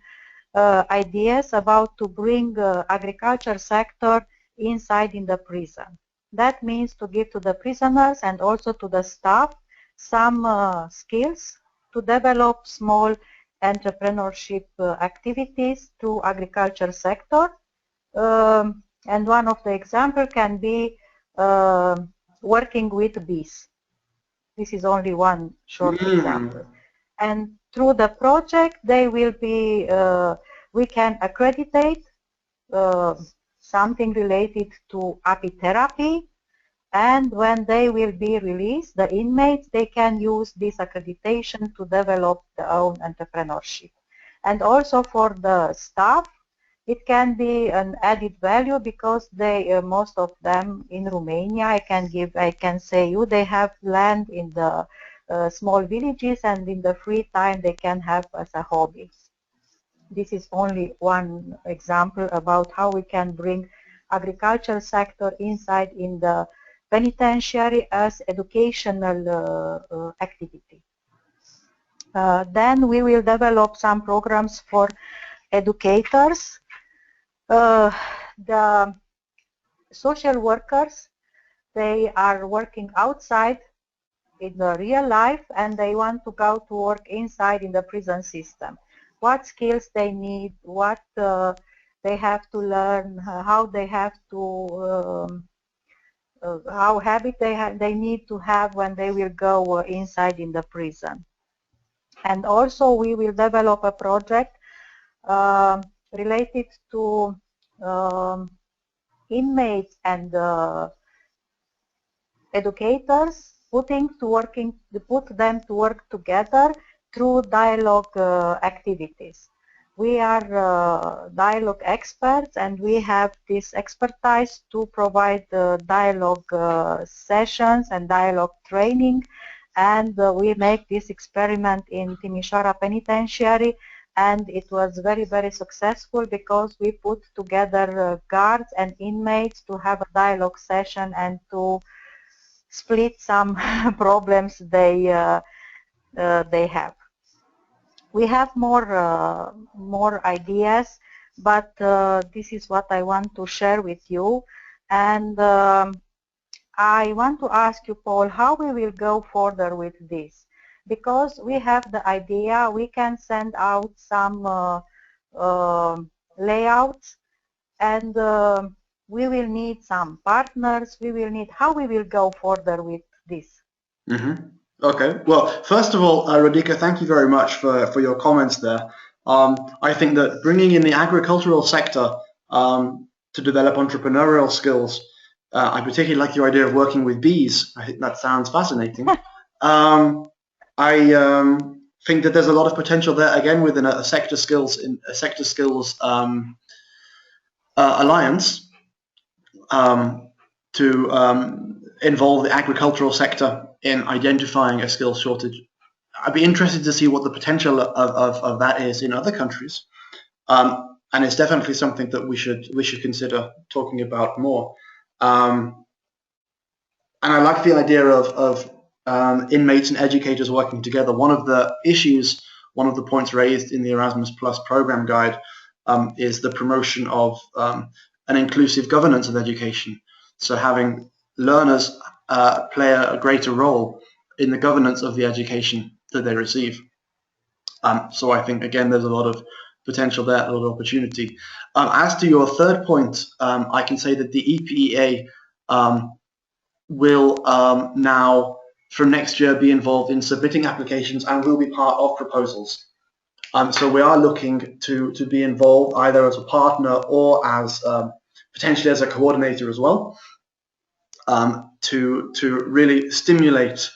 ideas about to bring agriculture sector inside in the prison. That means to give to the prisoners and also to the staff some skills to develop small entrepreneurship activities to agriculture sector. And one of the example can be working with bees. This is only one short example. And through the project, they will be, we can accreditate something related to apitherapy, and when they will be released, the inmates, they can use this accreditation to develop their own entrepreneurship. And also for the staff, it can be an added value because they, most of them in Romania, I can say you, they have land in the small villages, and in the free time they can have as a hobby. This is only one example about how we can bring agriculture sector inside in the penitentiary as educational activity. Then we will develop some programs for educators. The social workers, they are working outside in the real life, and they want to go to work inside in the prison system. What skills they need, what they have to learn, how they have to, how habit they need to have when they will go inside in the prison. And also we will develop a project related to inmates and educators, put them to work together through dialogue activities. We are dialogue experts, and we have this expertise to provide dialogue sessions and dialogue training. And we make this experiment in Timișoara Penitentiary, and it was very, very successful because we put together guards and inmates to have a dialogue session and to split some problems they have. We have more ideas, but this is what I want to share with you. And I want to ask you, Paul, how we will go further with this, because we have the idea. We can send out some layouts, and we will need some partners. We will need how we will go further with this. Okay. Well, first of all, Radika, thank you very much for your comments there. I think that bringing in the agricultural sector to develop entrepreneurial skills, I particularly like your idea of working with bees. I think that sounds fascinating. I think that there's a lot of potential there again within a sector skills alliance to involve the agricultural sector in identifying a skills shortage. I'd be interested to see what the potential of that is in other countries, and it's definitely something that we should consider talking about more. And I like the idea of inmates and educators working together. One of the points raised in the Erasmus Plus program guide is the promotion of an inclusive governance of education. So having learners play a greater role in the governance of the education that they receive. So I think, again, there's a lot of potential there, a lot of opportunity. As to your third point, I can say that the EPEA will now, from next year, be involved in submitting applications and will be part of proposals. So we are looking to be involved either as a partner or as potentially as a coordinator as well, to really stimulate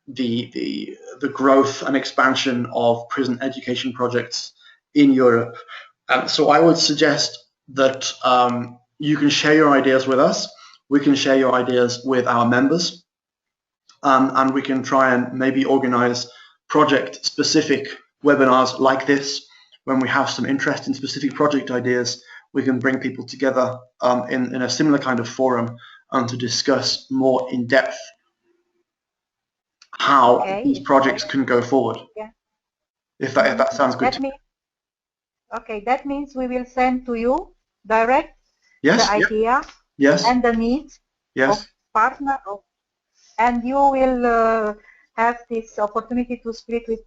the growth and expansion of prison education projects in Europe. So I would suggest that you can share your ideas with us. We can share your ideas with our members, and we can try and maybe organize project-specific webinars like this. When we have some interest in specific project ideas, we can bring people together in a similar kind of forum to discuss more in depth how these projects can go forward. Yeah. If that sounds good. Okay, that means we will send to you direct the idea and the needs of partner, and you will have this opportunity to split with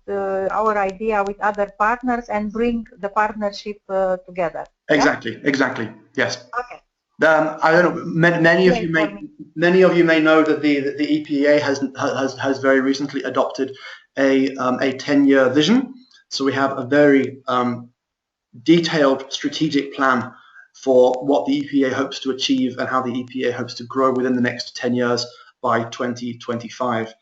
our idea with other partners and bring the partnership together. Exactly. Yes. Okay. I don't know. Many of you may know that the EPEA has very recently adopted a 10-year vision. So we have a very detailed strategic plan for what the EPEA hopes to achieve and how the EPEA hopes to grow within the next 10 years by 2025.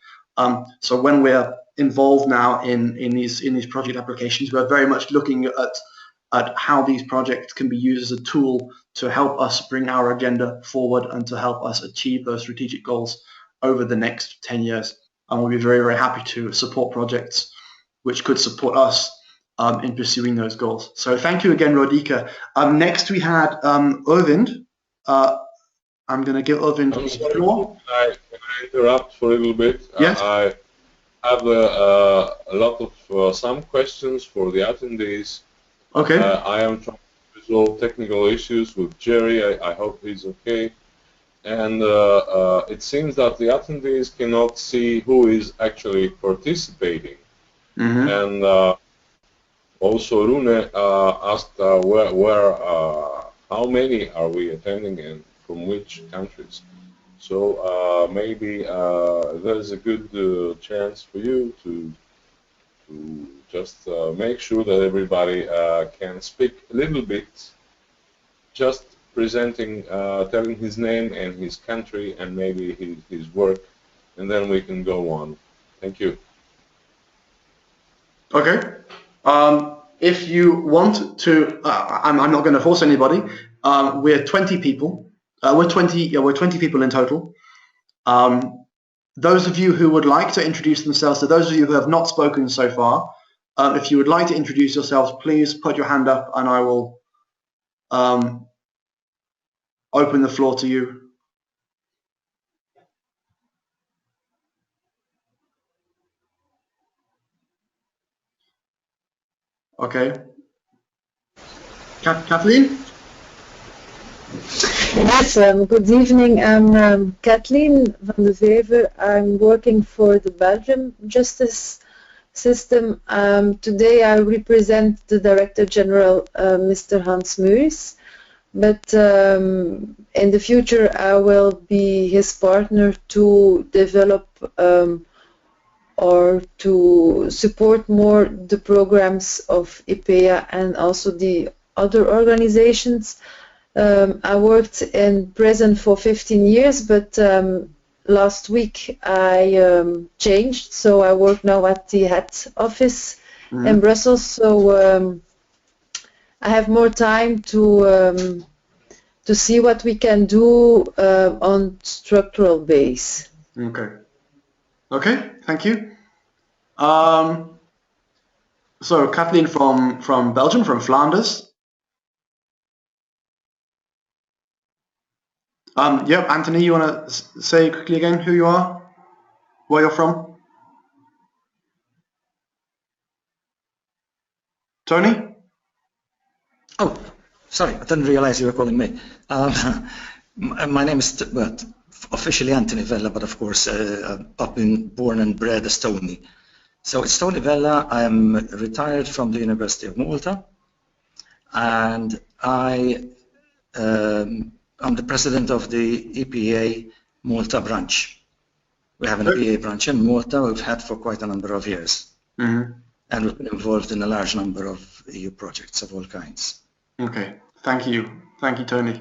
So when we're involved now in these project applications, we're very much looking at how these projects can be used as a tool to help us bring our agenda forward and to help us achieve those strategic goals over the next 10 years. And we'll be very, very happy to support projects which could support us in pursuing those goals. So thank you again, Rodika. Next we had Övind. I'm going to give Övind the floor. Can I interrupt for a little bit? Yes. I have a lot of some questions for the attendees. Okay. I am trying to resolve technical issues with Jerry. I hope he's okay. And it seems that the attendees cannot see who is actually participating. Mm-hmm. And also Rune asked how many are we attending and from which countries. So maybe there's a good chance for you to just make sure that everybody can speak a little bit, just presenting, telling his name and his country and maybe his work, and then we can go on. Thank you. Okay. If you want to, I'm not going to force anybody. We're 20 people. We're 20 people in total. Those of you who would like to introduce themselves, so those of you who have not spoken so far, if you would like to introduce yourselves, please put your hand up and I will open the floor to you. Okay. Kathleen? Yes, good evening. I'm Kathleen van de Vever. I'm working for the Belgium justice system. Today I represent the Director General, Mr. Hans Meuris, but in the future I will be his partner to develop or to support more the programs of EPEA and also the other organizations. I worked in prison for 15 years, but last week I changed, so I work now at the head office in Brussels. So I have more time to see what we can do on structural base. Okay. Okay. Thank you. So Kathleen from Belgium, from Flanders. Yep, Anthony, you want to say quickly again who you are, where you're from? Tony? Oh, sorry, I didn't realize you were calling me. My name is officially Anthony Vella, but of course born and bred as Tony. So it's Tony Vella. I'm retired from the University of Malta, and I'm the president of the EPEA Malta branch. We have an EPEA branch in Malta we've had for quite a number of years. And we've been involved in a large number of EU projects of all kinds. Okay, thank you. Thank you, Tony.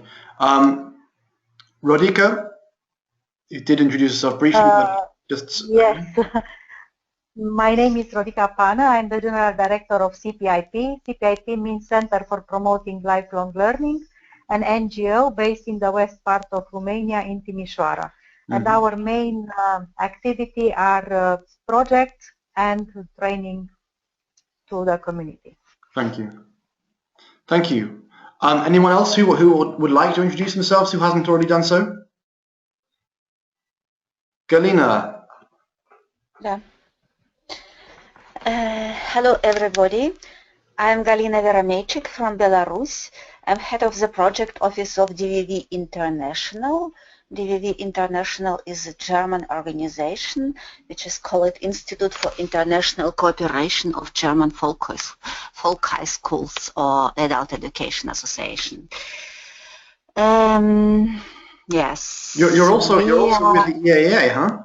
Rodica, you did introduce yourself briefly, but just... Yes. My name is Rodica Pana. I'm the General Director of CPIP. CPIP means Center for Promoting Lifelong Learning, an NGO based in the west part of Romania in Timișoara. And our main activity are projects and training to the community. Thank you. Thank you. Anyone else who would like to introduce themselves who hasn't already done so? Galina. Yeah. Hello everybody. I'm Galina Verameychik from Belarus. I'm head of the project office of DVV International. DVV International is a German organization which is called Institute for International Cooperation of German Folk High Schools or Adult Education Association. Yes. You're also with the EAA, huh?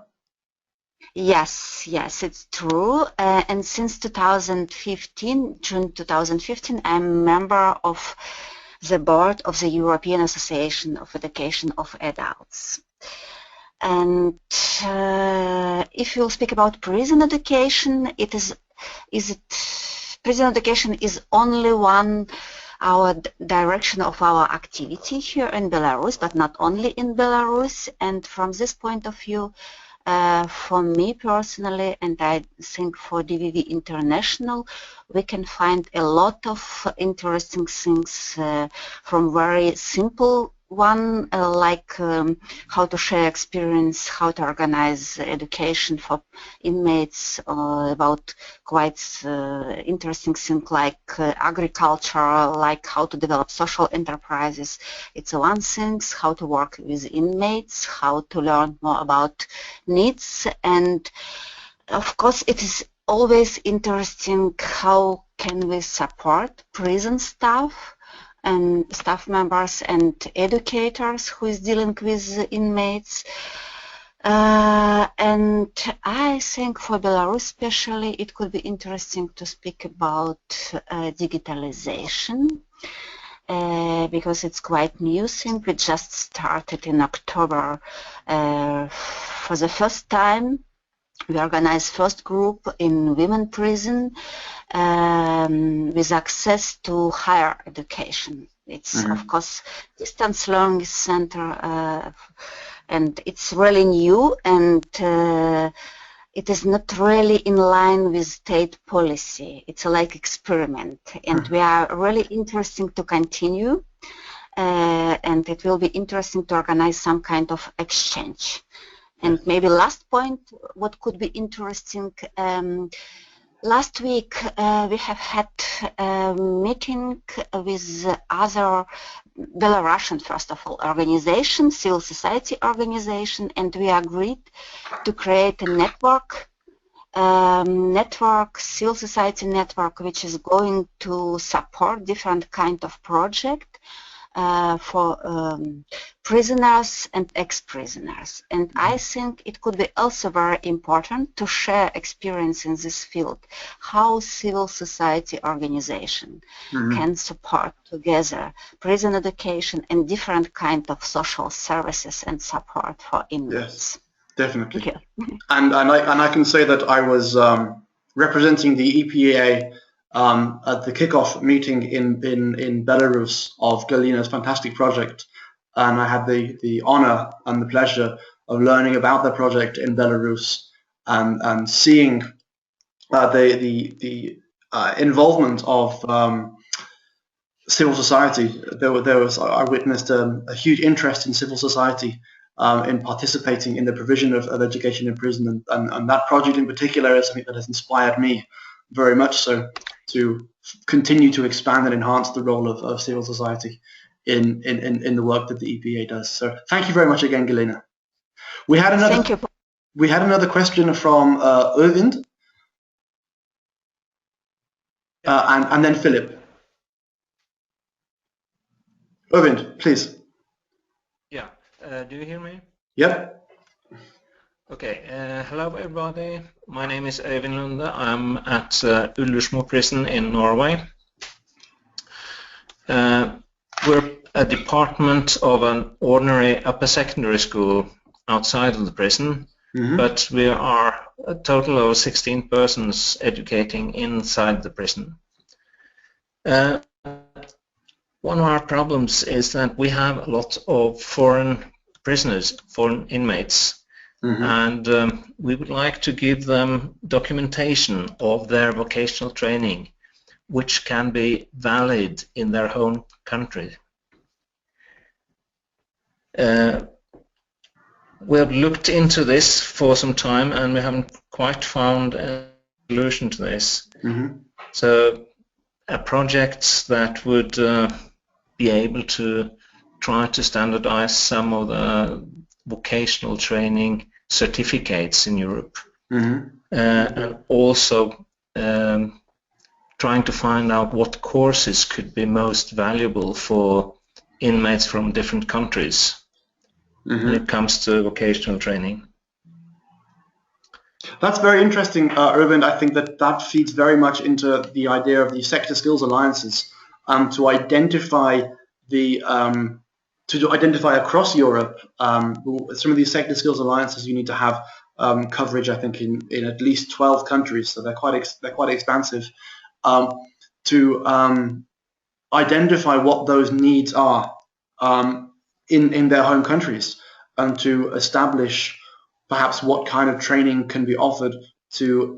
Yes, it's true. And since 2015, June 2015, I'm a member of the board of the European Association of Education of Adults. And if you speak about prison education, prison education is only one direction of our activity here in Belarus, but not only in Belarus. And from this point of view, for me personally, and I think for DVV International, we can find a lot of interesting things from very simple one, like how to share experience, how to organize education for inmates, about quite interesting things like agriculture, like how to develop social enterprises. It's one thing, how to work with inmates, how to learn more about needs, and of course it is always interesting how can we support prison staff and staff members and educators who is dealing with inmates. And I think for Belarus especially it could be interesting to speak about digitalization, because it's quite new thing. We just started in October. For the first time we organized first group in women prison with access to higher education. It's of course distance learning center, and it's really new, and it is not really in line with state policy. It's like experiment, and we are really interested to continue, and it will be interesting to organize some kind of exchange. And maybe last point, what could be interesting, last week we have had a meeting with other Belarusian, first of all, organization, civil society organization, and we agreed to create a network, civil society network, which is going to support different kind of project for prisoners and ex-prisoners. And I think it could be also very important to share experience in this field, how civil society organization can support together prison education and different kind of social services and support for inmates. Yes, definitely. And I can say that I was representing the EPEA at the kickoff meeting in Belarus of Galina's fantastic project, and I had the honor and the pleasure of learning about the project in Belarus and seeing the involvement of civil society. I witnessed a huge interest in civil society in participating in the provision of education in prison, and that project in particular is something that has inspired me very much so to continue to expand and enhance the role of civil society in the work that the EPEA does. So thank you very much again, Galina. We had another question from Erwind and then Philip. Erwind, please. Yeah, do you hear me? Yep. Okay, hello everybody. My name is Øyvind Lunde. I'm at Ullersmo prison in Norway. We're a department of an ordinary upper secondary school outside of the prison, but we are a total of 16 persons educating inside the prison. One of our problems is that we have a lot of foreign prisoners, foreign inmates, and we would like to give them documentation of their vocational training, which can be valid in their home country. We have looked into this for some time and we haven't quite found a solution to this. So a project that would be able to try to standardize some of the vocational training certificates in Europe, and also trying to find out what courses could be most valuable for inmates from different countries when it comes to vocational training. That's very interesting, Erwind. I think that feeds very much into the idea of the sector skills alliances, to identify across Europe some of these sector skills alliances. You need to have coverage, I think, in at least 12 countries, so they're quite expansive, to identify what those needs are in their home countries, and to establish perhaps what kind of training can be offered to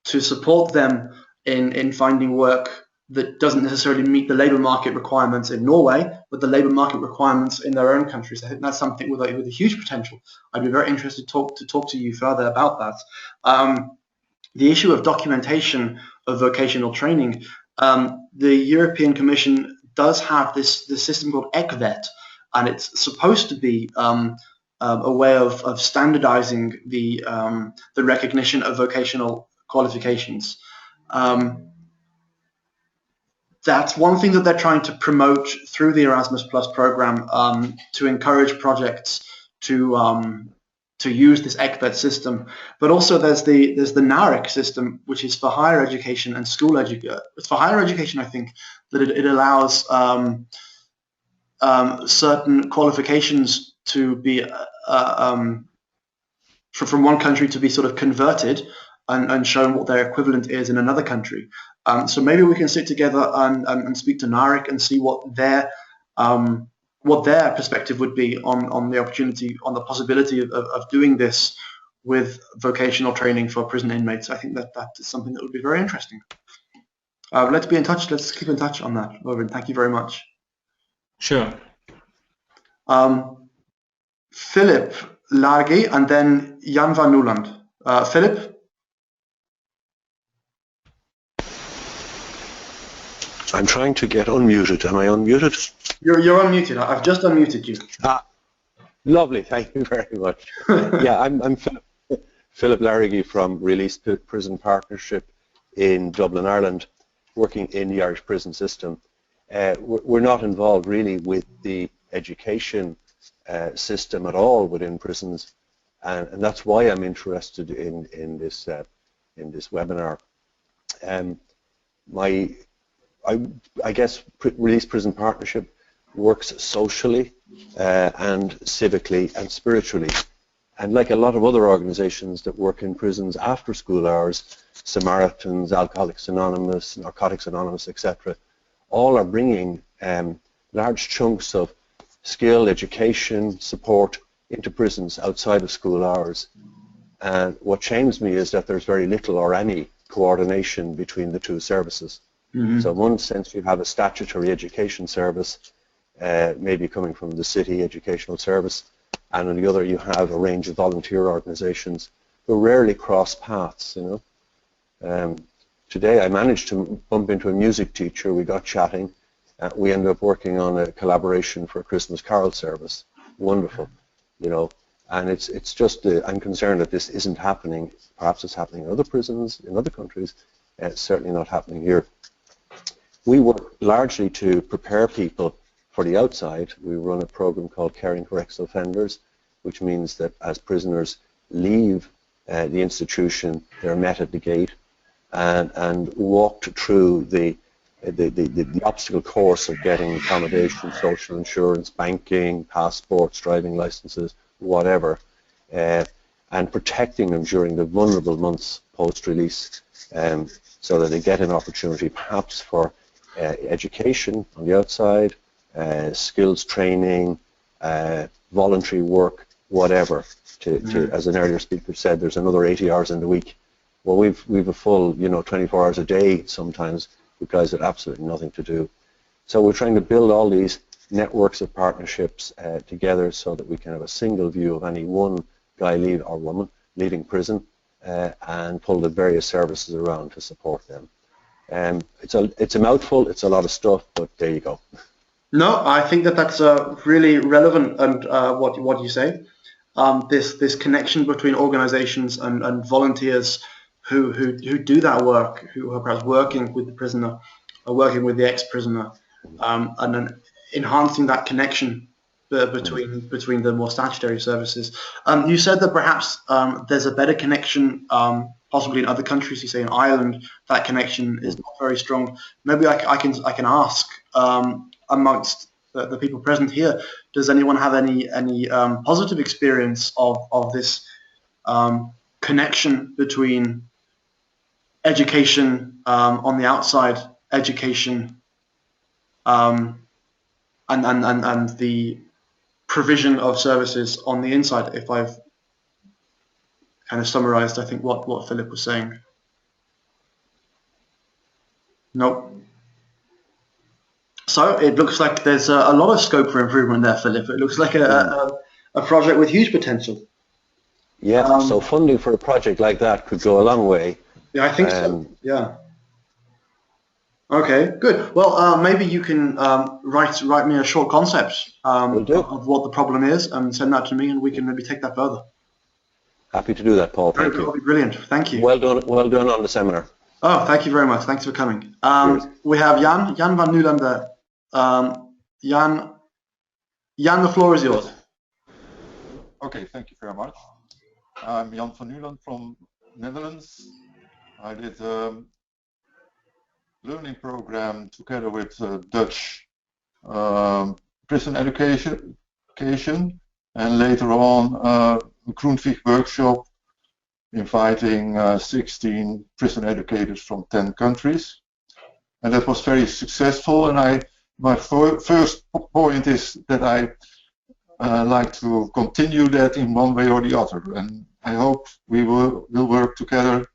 support them in finding work that doesn't necessarily meet the labour market requirements in Norway, but the labour market requirements in their own countries. I think that's something with a huge potential. I'd be very interested to talk to you further about that. The issue of documentation of vocational training, the European Commission does have this system called ECVET, and it's supposed to be a way of standardizing the recognition of vocational qualifications. that's one thing that they're trying to promote through the Erasmus Plus program, to encourage projects to use this EPEA system. But also there's the NARIC system, which is for higher education and school education. For higher education, I think that it allows certain qualifications to be from one country to be sort of converted and shown what their equivalent is in another country. So maybe we can sit together and speak to NARIC and see what their perspective would be on the opportunity, on the possibility of doing this with vocational training for prison inmates. I think that is something that would be very interesting. Let's be in touch. Let's keep in touch on that, Robin. Thank you very much. Sure. Philip Largi and then Jan van Nuland. Philip? I'm trying to get unmuted. Am I unmuted? You're unmuted. I've just unmuted you. Lovely. Thank you very much. Yeah, I'm Philip Larriggy from Release Prison Partnership in Dublin, Ireland, working in the Irish prison system. We're not involved really with the education system at all within prisons, and that's why I'm interested in this webinar. I guess Release Prison Partnership works socially and civically and spiritually, and like a lot of other organizations that work in prisons after school hours, Samaritans, Alcoholics Anonymous, Narcotics Anonymous, etc., all are bringing large chunks of skill, education, support into prisons outside of school hours. And what shames me is that there's very little or any coordination between the two services. Mm-hmm. So in one sense you have a statutory education service, maybe coming from the city educational service, and on the other you have a range of volunteer organizations who rarely cross paths, you know. Today I managed to bump into a music teacher. We got chatting. We ended up working on a collaboration for a Christmas Carol service. Wonderful, you know. And it's just I'm concerned that this isn't happening. Perhaps it's happening in other prisons, in other countries. It's certainly not happening here. We work largely to prepare people for the outside. We run a program called Caring for Ex-Offenders, which means that as prisoners leave the institution, they're met at the gate and walked through the obstacle course of getting accommodation, social insurance, banking, passports, driving licenses, whatever, and protecting them during the vulnerable months post-release, so that they get an opportunity perhaps for education on the outside, skills training, voluntary work, whatever. As an earlier speaker said, there's another 80 hours in the week. Well, we've a full, 24 hours a day sometimes with guys with absolutely nothing to do. So we're trying to build all these networks of partnerships together so that we can have a single view of any one guy or woman leaving prison and pull the various services around to support them. It's a mouthful, it's a lot of stuff, but there you go. No, I think that's really relevant, and what you say. This connection between organizations and volunteers who do that work, who are perhaps working with the prisoner or working with the ex-prisoner, and then enhancing that connection between the more statutory services. You said that perhaps there's a better connection possibly in other countries. You say in Ireland that connection is not very strong. Maybe I can ask amongst the people present here, does anyone have any positive experience of this connection between education on the outside, education and the provision of services on the inside, if I've kind of summarized, I think, what Philip was saying? Nope. So it looks like there's a lot of scope for improvement there, Philip. It looks like a project with huge potential. Yeah, so funding for a project like that could go a long way. Yeah, I think so. Yeah. Okay, good. Well, maybe you can write me a short concept of what the problem is and send that to me, and we can maybe take that further. Happy to do that, Paul. Thank you. That'll be brilliant. Thank you. Well done on the seminar. Oh, thank you very much. Thanks for coming. We have Jan van Nuland there. Jan, the floor is yours. Okay, thank you very much. I'm Jan van Nuland from Netherlands. I did a learning program together with Dutch prison education, and later on a Groenvig workshop inviting 16 prison educators from 10 countries. And that was very successful, and my first point is that I like to continue that in one way or the other, and I hope we will work together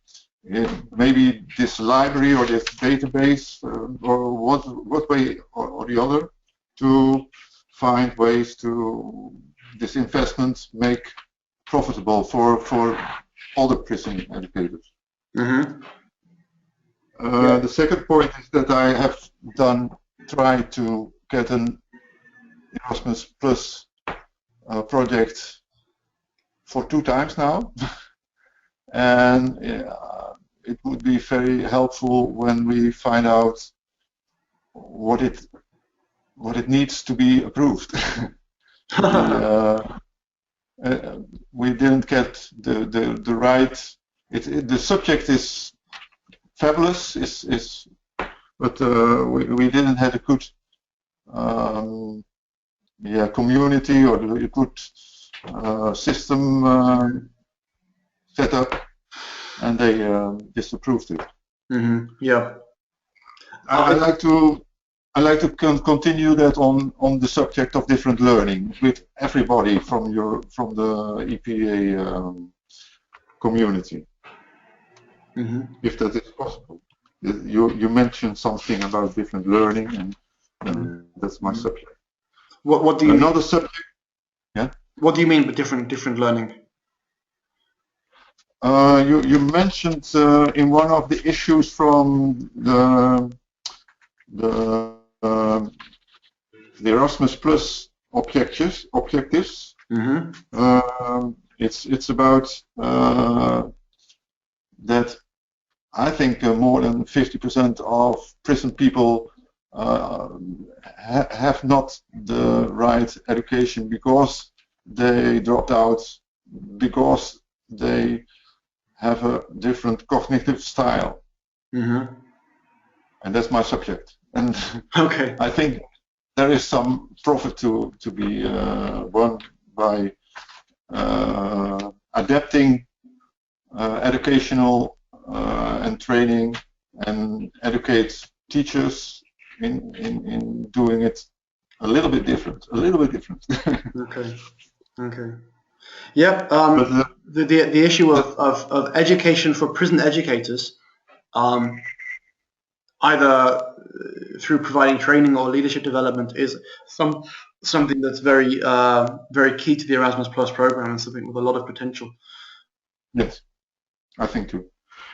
in maybe this library or this database or what way or the other to find ways to this investment make profitable for all the prison educators. Mm-hmm. The second point is that I have tried to get an Erasmus Plus project for 2 times now, and it would be very helpful when we find out what it needs to be approved. We didn't get the right. The subject is fabulous, but we didn't have a good community or a good system set up, and they disapproved it. Mm-hmm. Yeah. I like to continue that on the subject of different learning with everybody from the EPEA community, if that is possible. You mentioned something about different learning, and that's my subject. What do you another mean? Subject? Yeah. What do you mean by different learning? You mentioned in one of the issues from the Erasmus Plus objectives. It's about that. I think more than 50% of prison people have not the right education because they dropped out, because they have a different cognitive style. And that's my subject. And okay. I think there is some profit to be won by adapting educational and training and educate teachers in doing it a little bit different. Okay. Yep. The issue of education for prison educators, either through providing training or leadership development, is something that's very very key to the Erasmus Plus program and something with a lot of potential. Yes, I think too.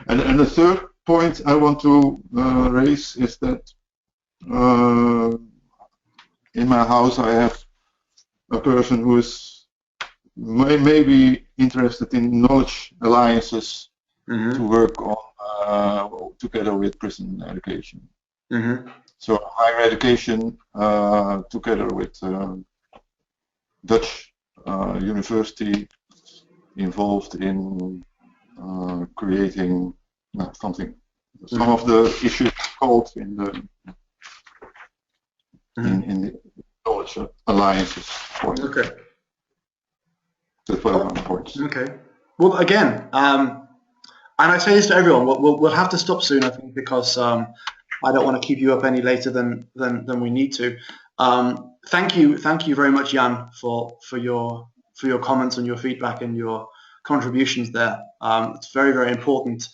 And the third point I want to raise is that in my house I have a person who is maybe interested in knowledge alliances to work on together with prison education. So higher education together with Dutch university involved in creating something. Some of the issues called in the in the knowledge alliances. Okay. That's one of my points. Okay. Well, again, and I say this to everyone. We'll have to stop soon, I think, because I don't want to keep you up any later than we need to. Thank you very much, Jan, for your comments and your feedback and your contributions there. It's very, very important.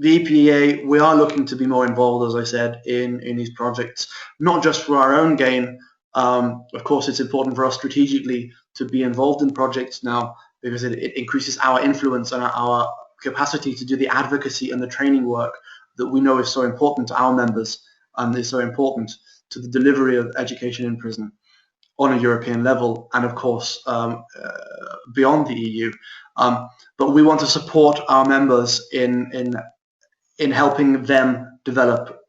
The EPEA, we are looking to be more involved, as I said, in these projects, not just for our own gain. Of course, it's important for us strategically to be involved in projects now because it increases our influence and our capacity to do the advocacy and the training work that we know is so important to our members and is so important to the delivery of education in prison. on a European level, and of course beyond the EU. But we want to support our members in helping them develop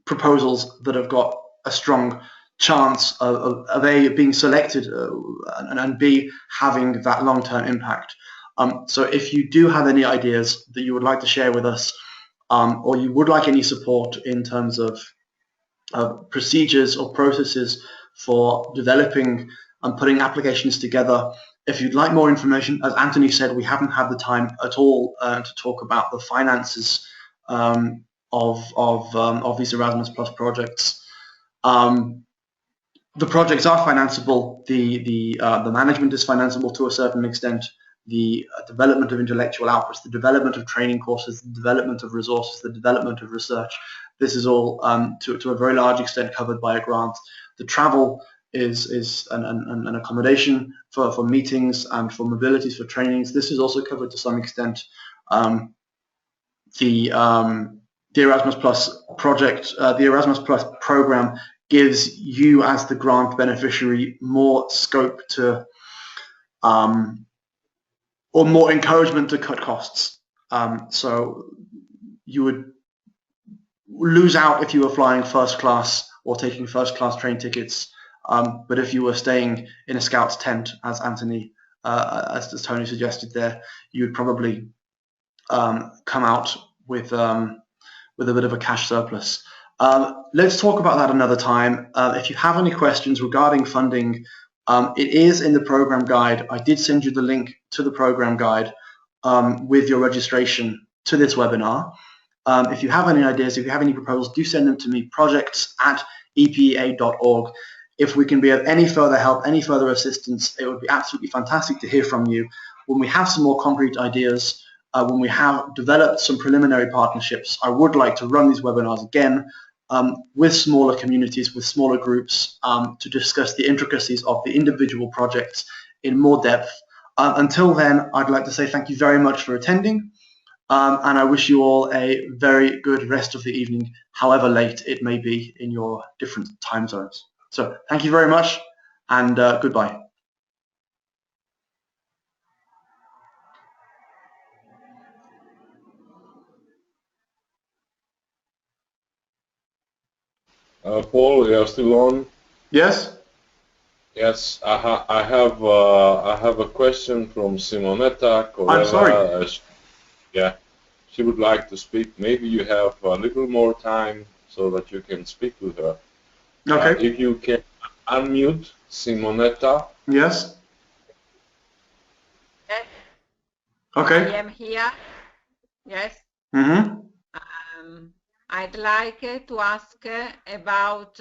proposals that have got a strong chance of A, being selected and B, having that long-term impact. So if you do have any ideas that you would like to share with us, or you would like any support in terms of procedures or processes for developing and putting applications together, if you'd like more information, as Anthony said, we haven't had the time at all to talk about the finances of these Erasmus Plus projects. The projects are financeable. The management is financeable to a certain extent. The development of intellectual outputs, the development of training courses, the development of resources, the development of research. This is all to a very large extent covered by a grant. The travel is an accommodation for meetings and for mobilities, for trainings. This is also covered to some extent. The Erasmus Plus project, the Erasmus Plus program gives you as the grant beneficiary more scope to or more encouragement to cut costs. So you would lose out if you were flying first class or taking first class train tickets. But if you were staying in a scout's tent, as Anthony, as Tony suggested there, you would probably come out with a bit of a cash surplus. Let's talk about that another time. If you have any questions regarding funding, it is in the program guide. I did send you the link to the program guide with your registration to this webinar. If you have any ideas, if you have any proposals, do send them to me, projects@epea.org. If we can be of any further help, any further assistance, it would be absolutely fantastic to hear from you. When we have some more concrete ideas, when we have developed some preliminary partnerships, I would like to run these webinars again with smaller communities, with smaller groups, to discuss the intricacies of the individual projects in more depth. Until then, I'd like to say thank you very much for attending, and I wish you all a very good rest of the evening, however late it may be in your different time zones. So thank you very much, and goodbye. Paul, you are still on? Yes. Yes, I have a question from Simonetta Corella. I'm sorry. Yeah, she would like to speak. Maybe you have a little more time so that you can speak with her. Okay. If you can unmute Simonetta. Yes. Yes. Okay. I am here. Yes. Mm-hmm. I'd like to ask about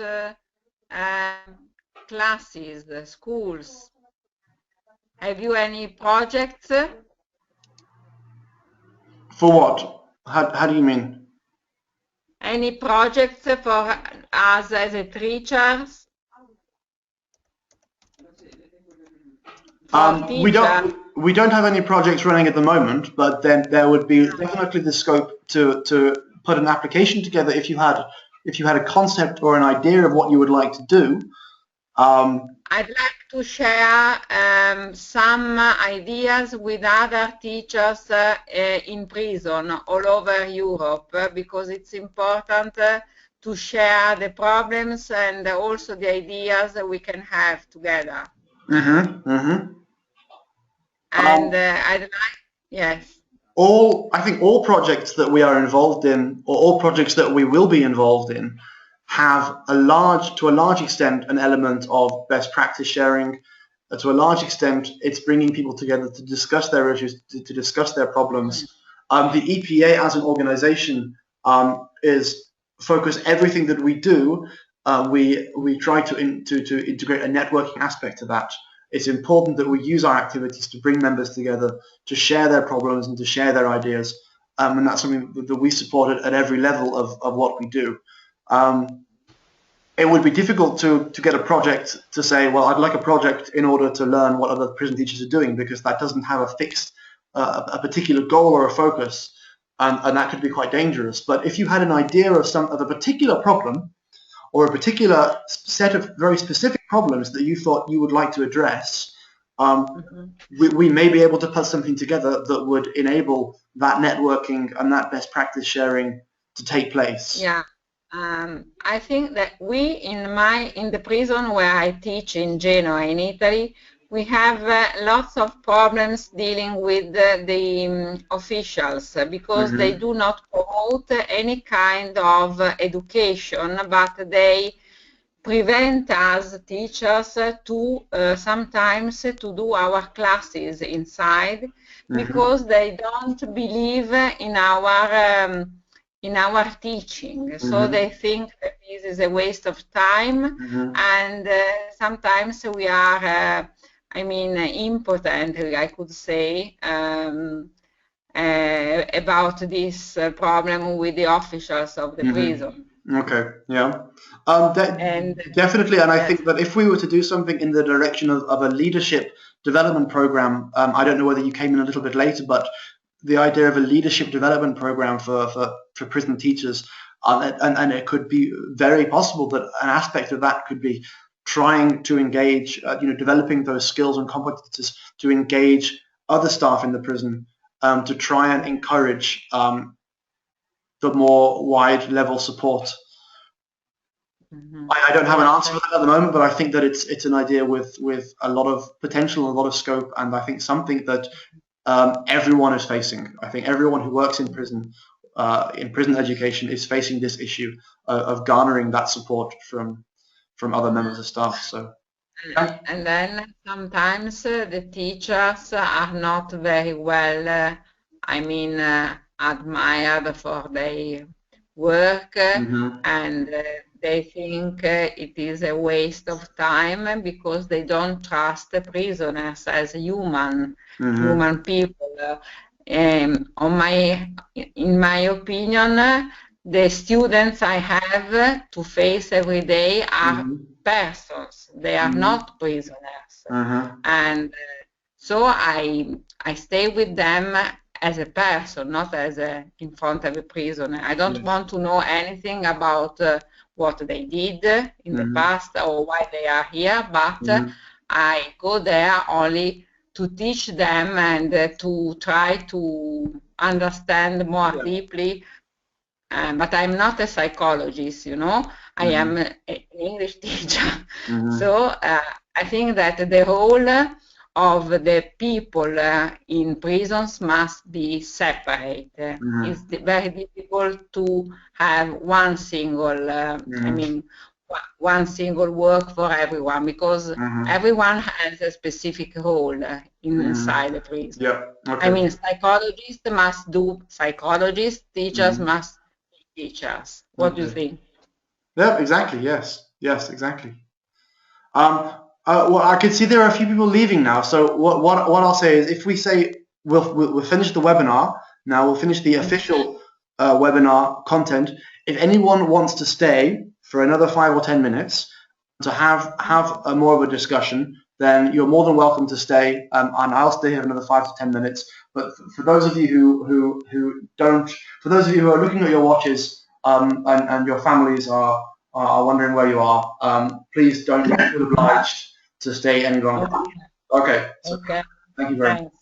classes, schools. Have you any projects? For what? How do you mean? Any projects for us as a teachers? We don't have any projects running at the moment, but then there would be definitely the scope to put an application together if you had a concept or an idea of what you would like to do. I'd like to share some ideas with other teachers in prison all over Europe, because it's important to share the problems and also the ideas that we can have together. Mm-hmm. Mm-hmm. And I'd like, yes. I think all projects that we are involved in, or all projects that we will be involved in, have to a large extent, an element of best practice sharing. To a large extent, it's bringing people together to discuss their issues, to discuss their problems. The EPEA as an organization is focus everything that we do. We try to integrate a networking aspect to that. It's important that we use our activities to bring members together, to share their problems and to share their ideas, and that's something that we support at every level of what we do. It would be difficult to get a project to say, well, I'd like a project in order to learn what other prison teachers are doing, because that doesn't have a fixed, a particular goal or a focus, and that could be quite dangerous. But if you had an idea of a particular problem, or a particular set of very specific problems that you thought you would like to address, we may be able to put something together that would enable that networking and that best practice sharing to take place. Yeah. I think that we in the prison where I teach in Genoa in Italy, we have lots of problems dealing with the officials because they do not promote any kind of education, but they prevent us teachers to sometimes to do our classes inside because they don't believe in our teaching. So they think that this is a waste of time, and sometimes we are I mean, impotent, I could say, about this problem with the officials of the prison. Okay, yeah. Definitely, and I think that if we were to do something in the direction of a leadership development program, I don't know whether you came in a little bit later, but the idea of a leadership development program for prison teachers, and it could be very possible that an aspect of that could be trying to engage, developing those skills and competences to engage other staff in the prison, to try and encourage the more wide level support. I don't have an answer for that at the moment, but I think that it's an idea with a lot of potential, a lot of scope, and I think something that everyone is facing. I think everyone who works in prison education is facing this issue of garnering that support from other members of staff. So, and then sometimes the teachers are not very well, admired for their work, and they think it is a waste of time because they don't trust the prisoners as human people. In my opinion, the students I have to face every day are persons. They are not prisoners. And so I stay with them as a person, not as in front of a prisoner. I don't want to know anything about what they did in the past or why they are here, but I go there only to teach them and to try to understand more deeply. But I'm not a psychologist, I am an English teacher. So I think that the role of the people in prisons must be separate. It's very difficult to have one single, one single work for everyone, because everyone has a specific role inside the prison. Psychologists must do psychologists, teachers must be teachers. What do you think? Yeah, exactly. Yes, exactly. Well, I can see there are a few people leaving now. So what I'll say is, if we say we'll finish the webinar now, we'll finish the official webinar content. If anyone wants to stay for another 5 or 10 minutes to have a more of a discussion, then you're more than welcome to stay, and I'll stay here another 5 to 10 minutes. But for those of you who don't, for those of you who are looking at your watches and your families are wondering where you are, please don't feel obliged to stay any longer. Okay. So thank you very much.